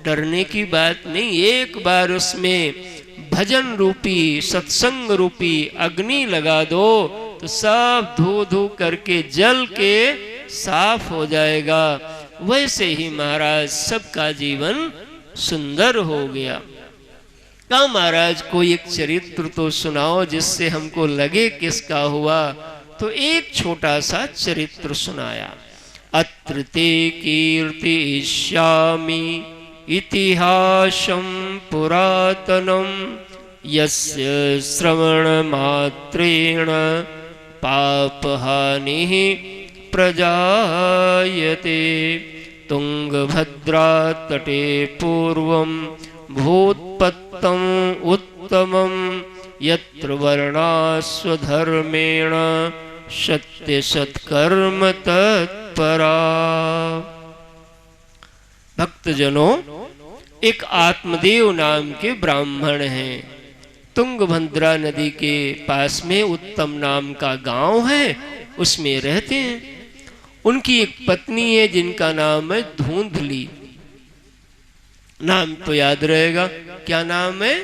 डरने की बात नहीं। एक बार उसमें भजन रूपी, सत्संग रूपी अग्नि लगा दो तो सब धो धो करके जल के साफ हो जाएगा। वैसे ही महाराज सबका जीवन सुंदर हो गया। कहा महाराज कोई एक चरित्र तो सुनाओ जिससे हमको लगे किसका हुआ। तो एक छोटा सा चरित्र सुनाया। अत्र ते कीर्तिष्यामि इतिहासं पुरातनं, यस्य श्रवण मात्रेण पापहानिः प्रजायते। तुंगभद्रा तटे पूर्वं भूत्पत्तम् उत्तमं, यत्र वर्णास्वधर्मेण सत्य सत्कर्म तत्परा। भक्तजनों, एक आत्मदेव नाम के ब्राह्मण हैं। तुंगभद्रा नदी के पास में उत्तम नाम का गांव है, उसमें रहते हैं। उनकी एक पत्नी है जिनका नाम है धुंधली। नाम तो याद रहेगा, क्या नाम है?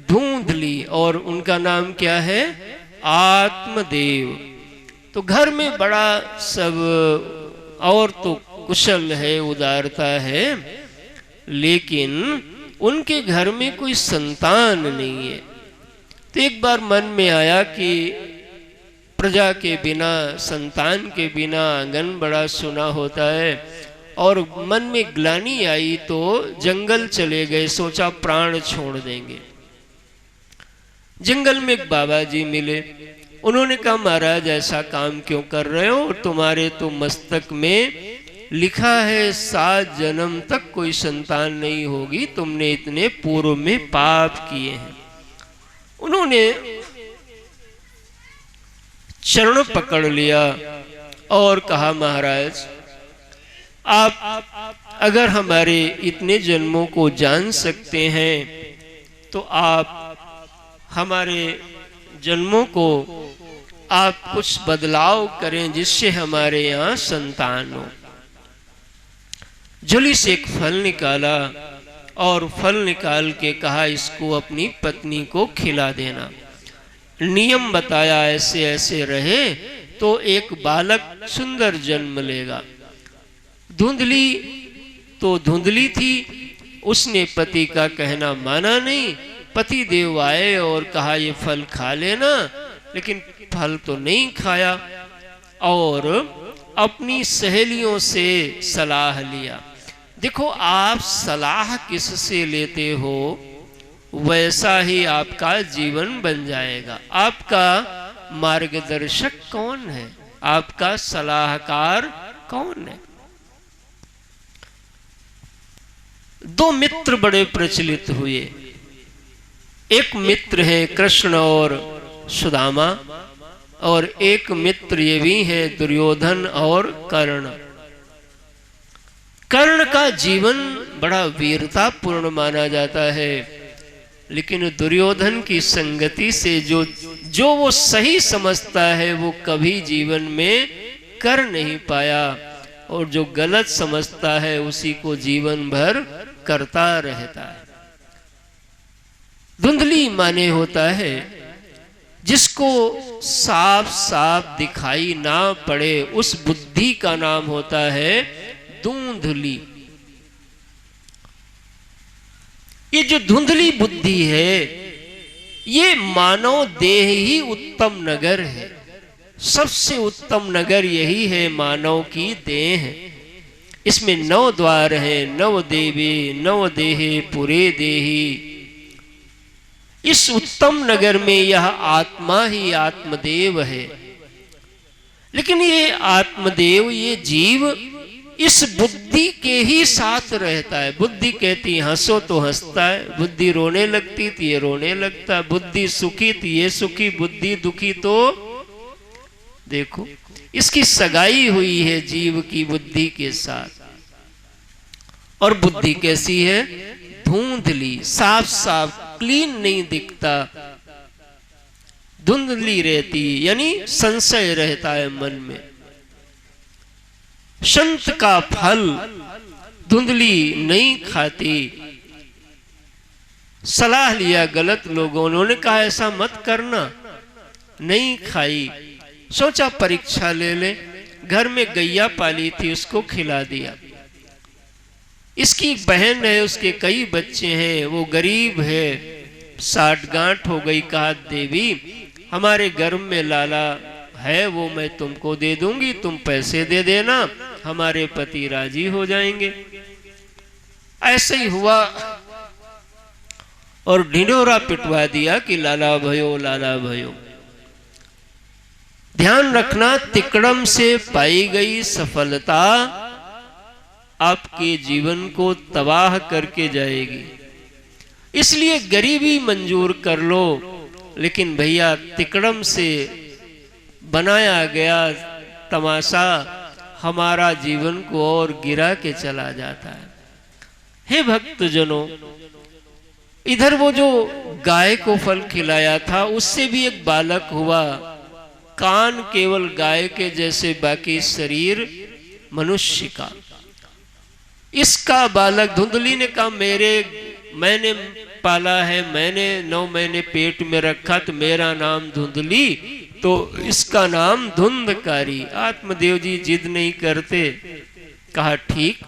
धुंधली। और उनका नाम क्या है? आत्मदेव। तो घर में बड़ा सब और तो कुशल है, उदारता है, लेकिन उनके घर में कोई संतान नहीं है। तो एक बार मन में आया कि प्रजा के बिना, संतान के बिना आंगन बड़ा सुना होता है, और मन में ग्लानि आई तो जंगल चले गए। सोचा प्राण छोड़ देंगे। जंगल में एक बाबा जी मिले। उन्होंने कहा, महाराज ऐसा काम क्यों कर रहे हो? तुम्हारे तो मस्तक में लिखा है 7 जन्म तक कोई संतान नहीं होगी, तुमने इतने पूर्व में पाप किए हैं। उन्होंने चरण पकड़ लिया और कहा, महाराज आप अगर हमारे इतने जन्मों को जान सकते हैं तो आप हमारे जन्मों को आप कुछ बदलाव करें जिससे हमारे यहाँ संतान हो। झोली से एक फल निकाला और फल निकाल के कहा, इसको अपनी पत्नी को खिला देना। नियम बताया, ऐसे ऐसे रहे तो एक बालक सुंदर जन्म लेगा। धुंधली तो धुंधली थी, उसने पति का कहना माना नहीं। पति देव आए और कहा, ये फल खा लेना, लेकिन फल तो नहीं खाया और अपनी सहेलियों से सलाह लिया। देखो, आप सलाह किससे लेते हो वैसा ही आपका जीवन बन जाएगा। आपका मार्गदर्शक कौन है? आपका सलाहकार कौन है? 2 मित्र बड़े प्रचलित हुए। एक मित्र है कृष्ण और सुदामा, और एक मित्र ये भी है दुर्योधन और कर्ण। कर्ण का जीवन बड़ा वीरतापूर्ण माना जाता है, लेकिन दुर्योधन की संगति से जो वो सही समझता है वो कभी जीवन में कर नहीं पाया, और जो गलत समझता है उसी को जीवन भर करता रहता है। धुंधली माने होता है जिसको साफ साफ दिखाई ना पड़े, उस बुद्धि का नाम होता है धुंधली। ये जो धुंधली बुद्धि है, ये मानव देह ही उत्तम नगर है। सबसे उत्तम नगर यही है, मानव की देह। इसमें 9 द्वार हैं, 9 देवे 9 देहे पुरे देही। इस उत्तम नगर में यह आत्मा ही आत्मदेव है। लेकिन ये आत्मदेव, ये जीव इस बुद्धि के ही साथ रहता है। बुद्धि कहती हंसो तो हंसता है, बुद्धि रोने लगती तो ये रोने लगता है, बुद्धि सुखी तो ये सुखी, बुद्धि दुखी तो देखो। इसकी सगाई हुई है जीव की बुद्धि के साथ। और बुद्धि कैसी है? धुंधली, साफ साफ क्लीन नहीं दिखता, धुंधली रहती, यानी संशय रहता है मन में। संत का फल धुंधली नहीं खाती। सलाह लिया गलत लोगों, उन्होंने कहा ऐसा मत करना, नहीं खाई। सोचा परीक्षा ले ले। घर में गैया पाली थी, उसको खिला दिया। इसकी एक बहन है, उसके कई बच्चे हैं, वो गरीब है, 60 गांठ हो गई। कहा, देवी हमारे घर में लाला है, वो मैं तुमको दे दूंगी, तुम पैसे दे देना, हमारे पति राजी हो जाएंगे। ऐसे ही हुआ और ढिंढोरा पिटवा दिया कि लाला भयो, लाला भयो। ध्यान रखना, तिकड़म से पाई गई सफलता आपके जीवन को तबाह करके जाएगी। इसलिए गरीबी मंजूर कर लो, लेकिन भैया तिकड़म से बनाया गया तमाशा हमारा जीवन को और गिरा के चला जाता है। हे भक्तजनों, इधर वो जो गाय को फल खिलाया था उससे भी एक बालक हुआ, कान केवल गाय के जैसे, बाकी शरीर मनुष्य का। इसका बालक धुंधली ने कहा मैंने पाला है, मैंने 9 महीने पेट में रखा, तो मेरा नाम धुंधली, तो इसका नाम धुंधकारी। आत्मदेव जी जिद नहीं करते, कहा ठीक।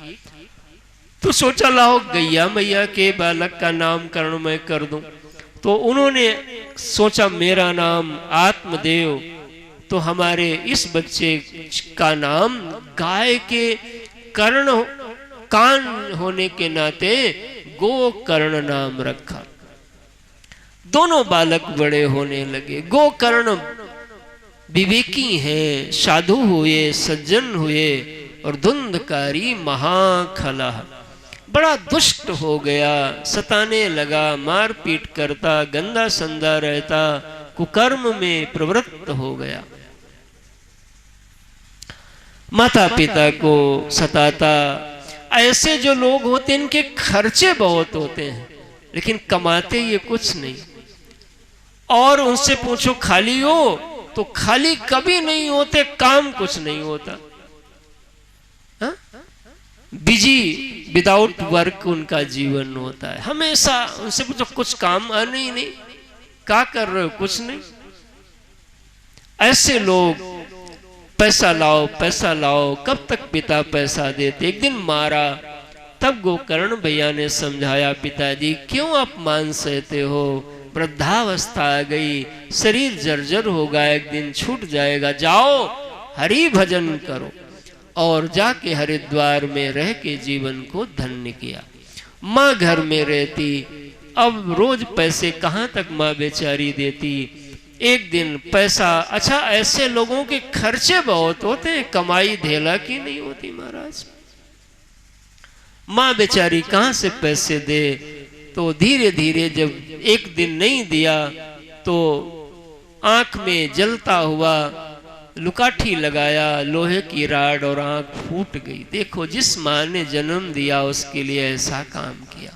तो सोचा लाओ गैया मैया के बालक का नामकरण मैं कर दूं। तो उन्होंने सोचा मेरा नाम आत्मदेव, तो हमारे इस बच्चे का नाम गाय के कान होने के नाते गोकर्ण नाम रखा। दोनों बालक बड़े होने लगे। गोकर्ण विवेकी हैं, साधु हुए, सज्जन हुए, और धुंधकारी महाखला बड़ा दुष्ट हो गया, सताने लगा, मारपीट करता, गंदा संदा रहता, कुकर्म में प्रवृत्त हो गया, माता पिता को सताता। ऐसे जो लोग होते हैं इनके खर्चे बहुत होते हैं, लेकिन कमाते ये कुछ नहीं। और उनसे पूछो खाली हो, तो खाली कभी नहीं होते, काम कुछ नहीं होता। बिजी विदाउट वर्क उनका जीवन होता है। हमेशा उनसे पूछो कुछ काम नहीं, क्या कर रहे हो, कुछ नहीं। ऐसे लोग पैसा लाओ, कब तक पिता पैसा देते। एक दिन मारा, तब गोकर्ण भैया ने समझाया, पिताजी क्यों आप मान सहते हो, वृद्धावस्था आ गई, शरीर जर्जर होगा, एक दिन छूट जाएगा, जाओ हरि भजन करो। और जाके हरिद्वार में रह के जीवन को धन्य किया। माँ घर में रहती, अब रोज पैसे कहाँ तक माँ बेचारी देती। एक दिन पैसा, अच्छा ऐसे लोगों के खर्चे बहुत होते हैं, कमाई धेला की नहीं होती महाराज। माँ बेचारी कहाँ से पैसे दे। तो धीरे धीरे जब एक दिन नहीं दिया तो आंख में जलता हुआ लुकाठी लगाया, लोहे की राड, और आंख फूट गई। देखो जिस माँ ने जन्म दिया उसके लिए ऐसा काम किया।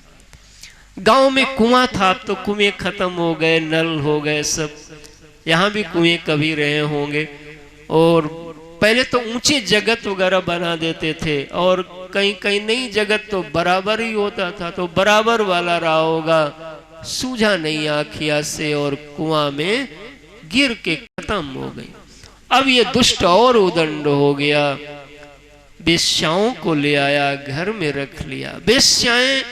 गांव में कुआं था, अब तो कुएं खत्म हो गए, नल हो गए सब। यहाँ भी कुएं कभी रहे होंगे। और पहले तो ऊंचे जगत वगैरह बना देते थे, और कहीं कहीं नई जगत तो बराबर ही होता था, तो बराबर वाला रहा होगा, सूझा नहीं आखिया से, और कुआं में गिर के खत्म हो गई। अब ये दुष्ट और उदंड हो गया, वेश्याओं को ले आया, घर में रख लिया। वेश्याएं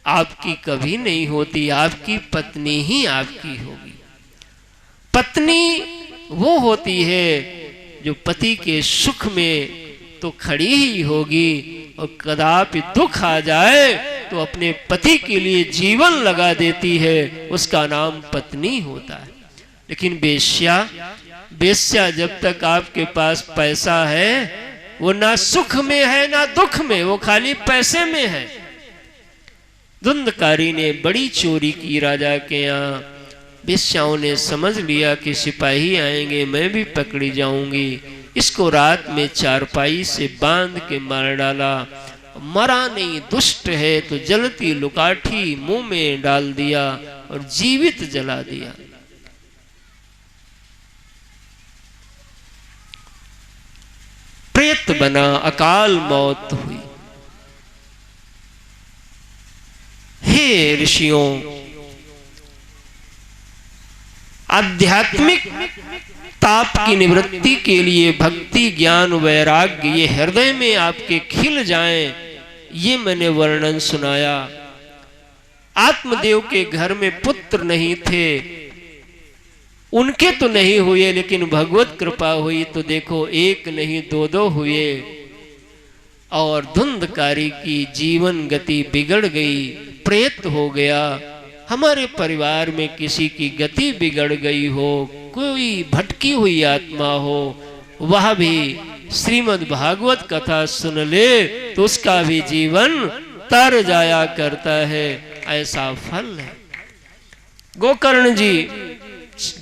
आपकी कभी नहीं होती, आपकी पत्नी ही आपकी होगी। पत्नी वो होती है जो पति के सुख में तो खड़ी ही होगी, और कदापि दुख आ जाए तो अपने पति के लिए जीवन लगा देती है, उसका नाम पत्नी होता है। लेकिन वेश्या जब तक आपके पास पैसा है, वो ना सुख में है ना दुख में, वो खाली पैसे में है। धुंधकारी ने बड़ी चोरी की राजा के यहाँ। वेश्याओं ने समझ लिया कि सिपाही आएंगे, मैं भी पकड़ी जाऊंगी। इसको रात में चारपाई से बांध के मार डाला। मरा नहीं, दुष्ट है, तो जलती लुकाठी मुंह में डाल दिया और जीवित जला दिया। प्रेत बना, अकाल मौत हुई। हे ऋषियों, आध्यात्मिक ताप की निवृत्ति के लिए भक्ति, ज्ञान, वैराग्य ये हृदय में आपके खिल जाएं, ये मैंने वर्णन सुनाया। आत्मदेव के घर में पुत्र नहीं थे, उनके तो नहीं हुए, लेकिन भगवत कृपा हुई तो देखो एक नहीं दो हुए। और धुंधकारी की जीवन गति बिगड़ गई, प्रेत हो गया। हमारे परिवार में किसी की गति बिगड़ गई हो, कोई भटकी हुई आत्मा हो, वह भी श्रीमद् भागवत कथा सुन ले तो उसका भी जीवन तर जाया करता है, ऐसा फल है। गोकर्ण जी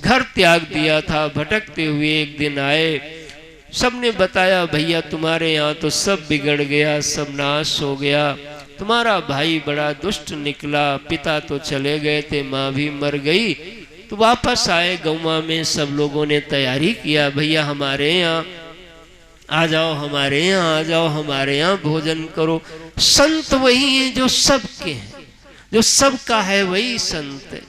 घर त्याग दिया था, भटकते हुए एक दिन आए। सबने बताया भैया तुम्हारे यहाँ तो सब बिगड़ गया, सब नाश हो गया। तुम्हारा भाई बड़ा दुष्ट निकला, पिता तो चले गए थे, माँ भी मर गई, तो वापस आए गौवा में, सब लोगों ने तैयारी किया, भैया हमारे यहाँ आ जाओ, हमारे यहाँ आ जाओ, हमारे यहाँ भोजन करो। संत वही है जो सबके हैं, जो सबका है वही संत है।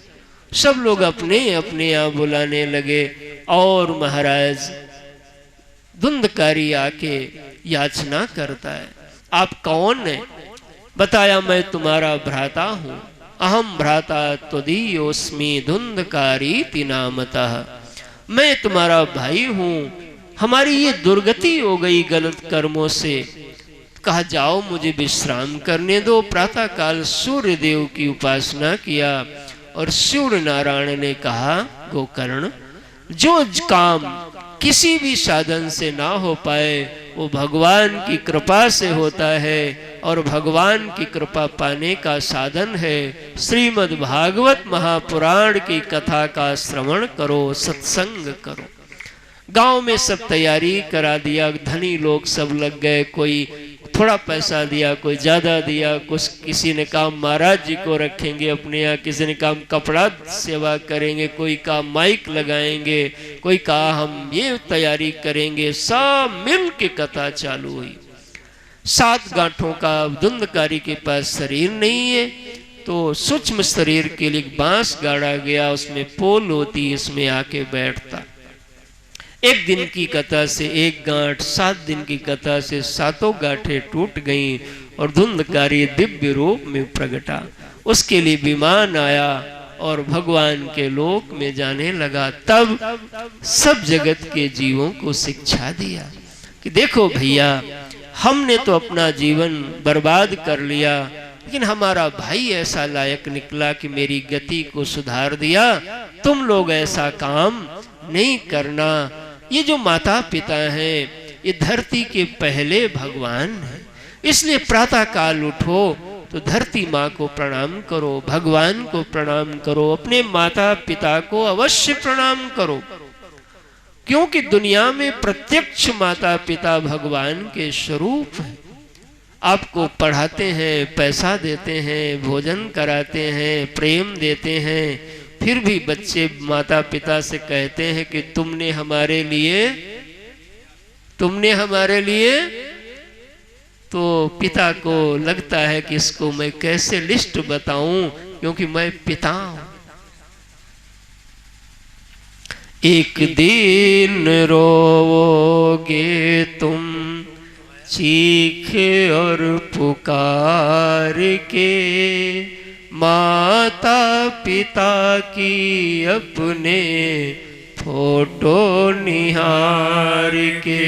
सब लोग अपने अपने यहाँ बुलाने लगे और महाराज धुंधकारी आके याचना करता है, आप कौन है? बताया, मैं तुम्हारा भ्राता हूँ, अहम भ्राता त्वदीयोस्मि धुंधकारी नामतः, मैं तुम्हारा भाई हूँ, हमारी ये दुर्गति हो गई गलत कर्मों से, कहा जाओ मुझे विश्राम करने दो। प्रातः काल सूर्य देव की उपासना किया और सूर्य नारायण ने कहा, गोकर्ण, जो काम किसी भी साधन से ना हो पाए वो भगवान की कृपा से होता है, और भगवान की कृपा पाने का साधन है श्रीमद् भागवत महापुराण की कथा का श्रवण करो, सत्संग करो। गांव में सब तैयारी करा दिया, धनी लोग सब लग गए, कोई थोड़ा पैसा दिया, कोई ज्यादा दिया, कुछ किसी ने कहा महाराज जी को रखेंगे अपने यहाँ, किसी ने कहा कपड़ा सेवा करेंगे, कोई कहा माइक लगाएंगे, कोई कहा हम ये तैयारी करेंगे। सब मिल के कथा चालू हुई। 7 गांठों का धुंधकारी के पास शरीर नहीं है, तो सूक्ष्म शरीर के लिए बांस गाड़ा गया, उसमें पोल होती, इसमें आके बैठता। 1 दिन की कथा से 1 गांठ, 7 दिन की कथा से 7 गांठें टूट गईं और धुंधकारी दिव्य रूप में प्रगटा। उसके लिए विमान आया और भगवान के लोक में जाने लगा। तब सब जगत के जीवों को शिक्षा दिया कि देखो भैया, हमने तो अपना जीवन बर्बाद कर लिया, लेकिन हमारा भाई ऐसा लायक निकला कि मेरी गति को सुधार दिया। तुम लोग ऐसा काम नहीं करना। ये जो माता पिता हैं ये धरती के पहले भगवान हैं, इसलिए प्रातः काल उठो तो धरती माँ को प्रणाम करो, भगवान को प्रणाम करो, अपने माता पिता को अवश्य प्रणाम करो, क्योंकि दुनिया में प्रत्यक्ष माता पिता भगवान के स्वरूप हैं। आपको पढ़ाते हैं, पैसा देते हैं, भोजन कराते हैं, प्रेम देते हैं, फिर भी बच्चे माता पिता से कहते हैं कि तुमने हमारे लिए, तो पिता को लगता है कि इसको मैं कैसे लिस्ट बताऊं, क्योंकि मैं पिता हूं। एक दिन रोओगे तुम चीख और पुकार के, माता पिता की अपने फोटो निहार के।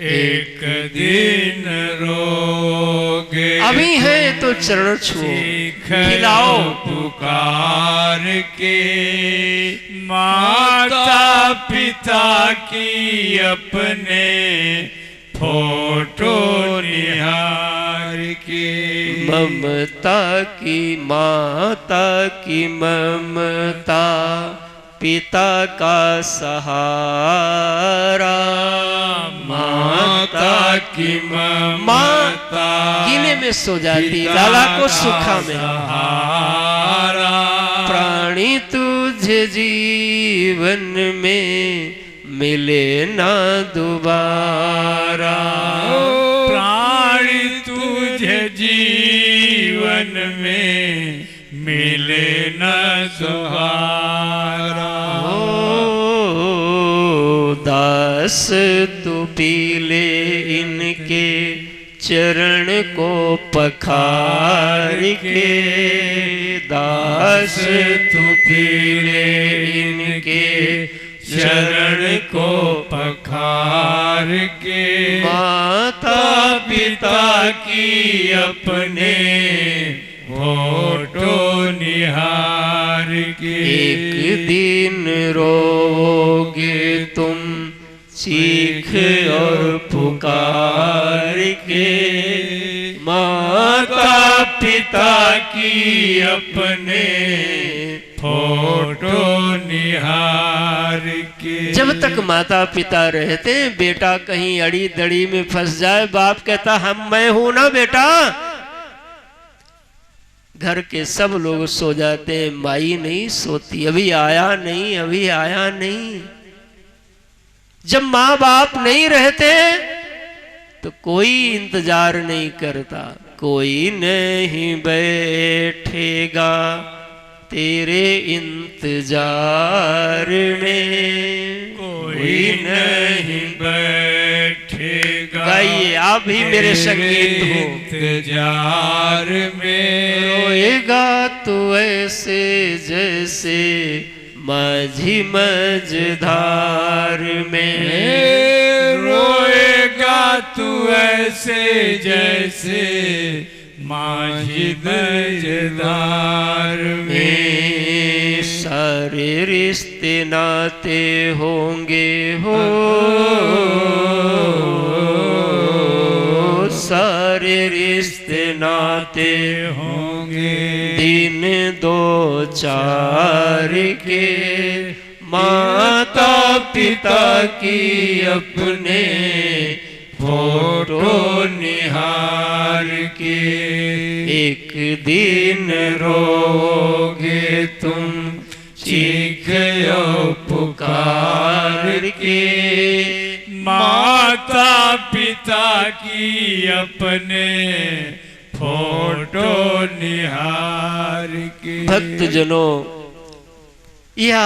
एक दिन रोगे अभी है तो चरण छुओ, खिलाओ पुकार के, माता पिता की अपने फोटो निहार के। ममता की माता की ममता, पिता का सहारा, माता की ममता गीले में सो जाती, लाला को सुखा में। प्राणी तुझे जीवन में मिले ना दोबारा, प्राणी तुझे जीवन में मिले न दोबारा। दास तू पीले इनके चरण को पखार के, दास तू पीले इनके चरण को पखार के, माता पिता की अपने फोटो निहार के। एक दिन रोगे तुम चीख और पुकार के, माता पिता की अपने फोटो निहार के। जब तक माता पिता रहते, बेटा कहीं अड़ी दड़ी में फंस जाए, बाप कहता मैं हूं ना बेटा, घर के सब लोग सो जाते हैं, माई नहीं सोती, अभी आया नहीं, अभी आया नहीं। जब माँ बाप नहीं रहते तो कोई इंतजार नहीं करता। कोई नहीं बैठेगा तेरे इंतजार में, कोई नहीं बैठेगा। गाइए आप भी मेरे संगीत हो। इंतजार में रोएगा तो ऐसे जैसे माझी मझधार में, रोएगा तू ऐसे जैसे माझी मझधार में। सारे रिश्ते नाते होंगे हो, सारे रिश्ते नाते होंगे। दिन दो चार के माता पिता की अपने फोटो निहार के। एक दिन रोगे तुम चीख पुकार के, माता पिता की अपने फोटो निहार के। भक्तजनों, यह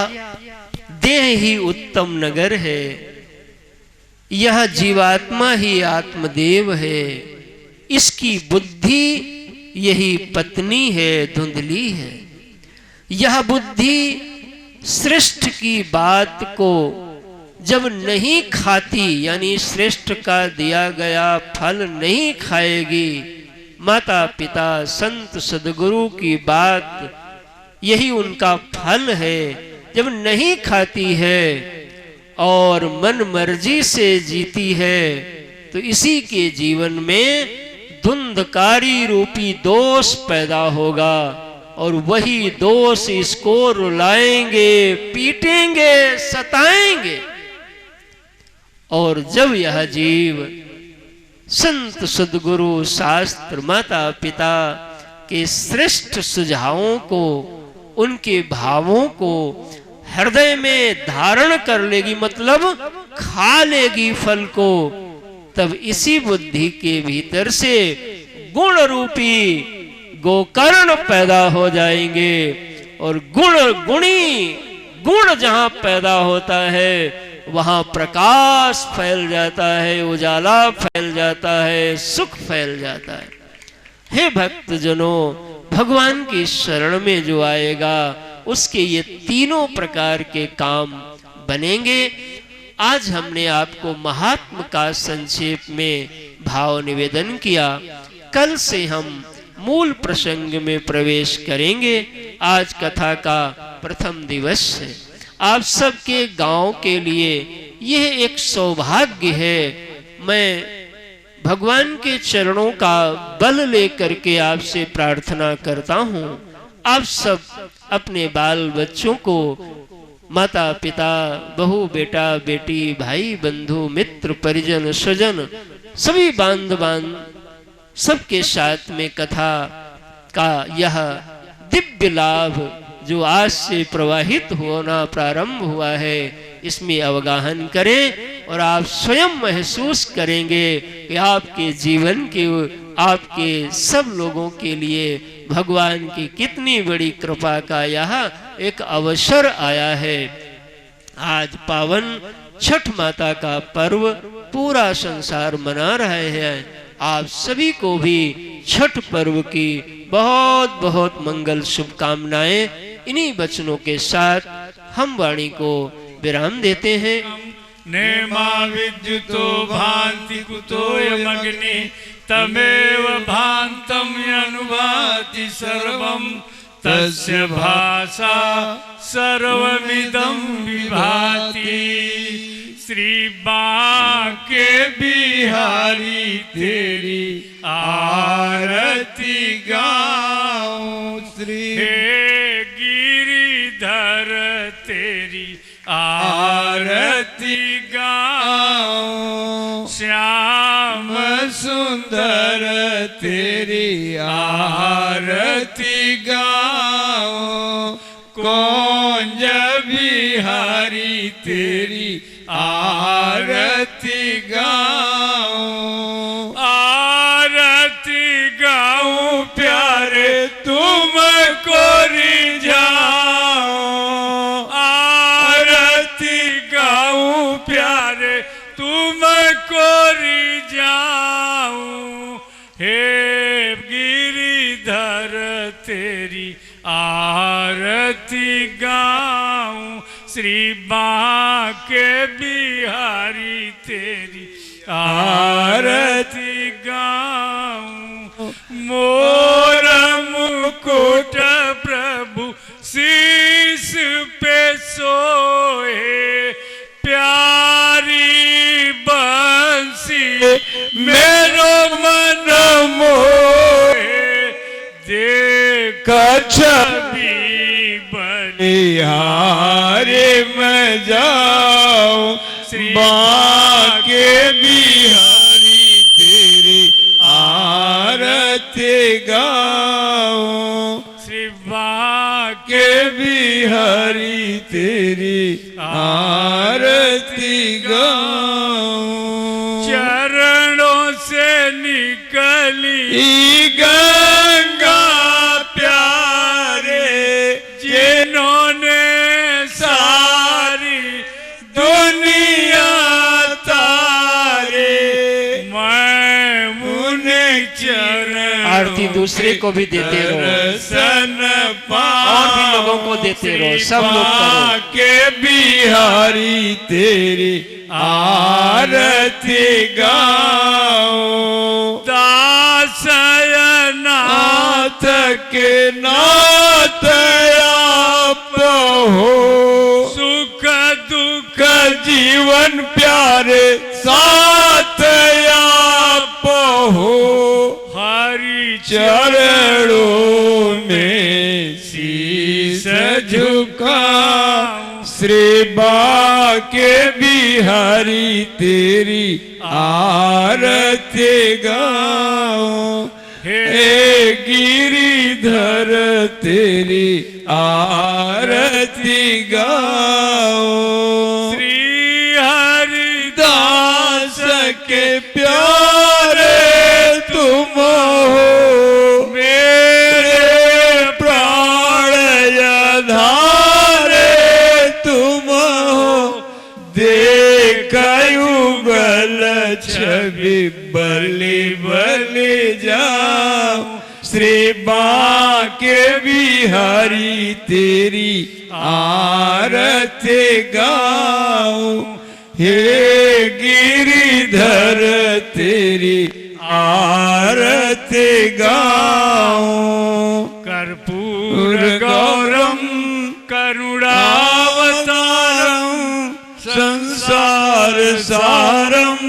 देह ही उत्तम नगर है, यह जीवात्मा ही आत्मदेव है, इसकी बुद्धि यही पत्नी है, धुंधली है। यह बुद्धि श्रेष्ठ की बात को जब नहीं खाती, यानी श्रेष्ठ का दिया गया फल नहीं खाएगी, माता पिता संत सदगुरु की बात यही उनका फल है, जब नहीं खाती है और मन मर्जी से जीती है, तो इसी के जीवन में धुंधकारी रूपी दोष पैदा होगा और वही दोष इसको रुलाएंगे, पीटेंगे, सताएंगे। और जब यह जीव संत सद्गुरु शास्त्र माता पिता के श्रेष्ठ सुझावों को, उनके भावों को हृदय में धारण कर लेगी, मतलब खा लेगी फल को, तब इसी बुद्धि के भीतर से गुण रूपी गोकर्ण पैदा हो जाएंगे। और गुण जहां पैदा होता है वहां प्रकाश फैल जाता है, उजाला फैल जाता है, सुख फैल जाता है। हे भक्तजनों, भगवान की शरण में जो आएगा उसके ये तीनों प्रकार के काम बनेंगे। आज हमने आपको महात्म का संक्षेप में भाव निवेदन किया। कल से हम मूल प्रसंग में प्रवेश करेंगे। आज कथा का प्रथम दिवस है। आप सबके गांव के लिए यह एक सौभाग्य है। मैं भगवान के चरणों का बल लेकर के आपसे प्रार्थना करता हूँ, आप सब अपने बाल बच्चों को, माता पिता, बहू बेटा बेटी, भाई बंधु मित्र परिजन स्वजन, सभी बांध सबके साथ में कथा का यह दिव्य लाभ जो आज से प्रवाहित होना प्रारंभ हुआ है, इसमें अवगाहन करें और आप स्वयं महसूस करेंगे कि आपके जीवन के, आपके सब लोगों के लिए भगवान की कितनी बड़ी कृपा का यह एक अवसर आया है। आज पावन छठ माता का पर्व पूरा संसार मना रहे हैं। आप सभी को भी छठ पर्व की बहुत बहुत मंगल शुभकामनाएं। इन्हीं वचनों के साथ हम वाणी को विराम देते हैं। नेमा विद्युतो भांति कुतोयमग्नि तमेव भान्तम अनुभाति सर्वं तस्य भाषा सर्वमिदं विभाति। श्री बांके बिहारी तेरी आरती गाऊं, श्री हे गिरिधर तेरी आरती गाऊं, श्याम सुंदर तेरी आरती गाओ, कुंज बिहारी तेरी आरती गाओ। आरती गाऊं प्यारे तुमको रिझाऊं, आरती गाऊं प्यारे तुमको रिझाऊं। हे गिरिधर तेरी आरती गाऊं, श्री बांके बिहारी तेरी आरती गाऊं। मोर मुकुट प्रभु शीश पे सोए, प्यारी बंसी मेरो मन मोहे। देख छवि बलिहारी में जाओ, बांके बिहारी तेरी आरती गाओ। श्री बांके के बिहारी तेरी आरती गाओ। चरणों से निकली गंगा प्यारे, जिन्होंने सारी दुनिया तारे, मैं उन्हें चरण आरती दूसरे को भी देते रहो दर्शन और भी लोगों को देते रहो, सब लोग करो। के बिहारी तेरी आरती गाओ। दासयनाथ नाथ के नाथ आप हो, सुख दुख जीवन प्यारे साथ आप हो। हरि चरणों में शीश झुकाऊं, श्री बांके बिहारी तेरी आरती गाऊं। हे गिरिधर तेरी आरती गाओ। श्री हरिदास के प्यारे तुम हो, मेरे प्राण आधारे तुम हो। देख युगल छवि बलि बलि जाओ, श्री बांके बिहारी तेरी आरती गाओ। हे गिरिधर तेरी आरती गाओ। कर्पूर गौरम करुणावतारम, संसार सारम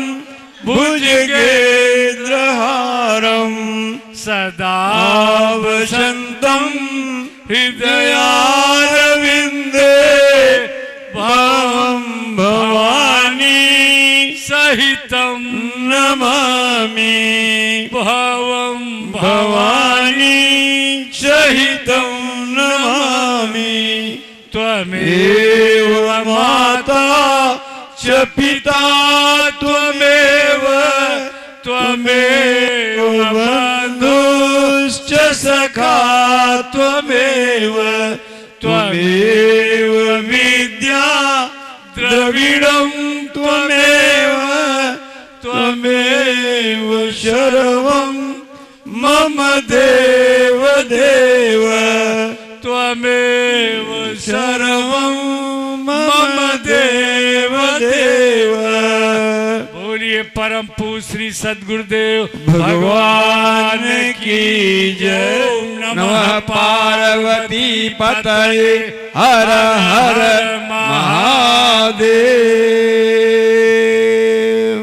भुजगेन्द्रहारम। सदा वसंतम हृदयारविंदे, भवम भवानी सहितं नमामि। भवं भवानी सहितं नमामि। त्वमेव एव माता च पिता त्वमेव, त्वमेव बन्धुश्च सखा त्वमेव। त्वमेव विद्या द्रविणं त्वमेव, त्वमेव सर्वं मम देव देव। त्वमेव सर्वं मम देव देव। बोलिए परम पूज्य श्री सद्गुरुदेव भगवान की जय। नमः पार्वती पतये हर हर महादेव।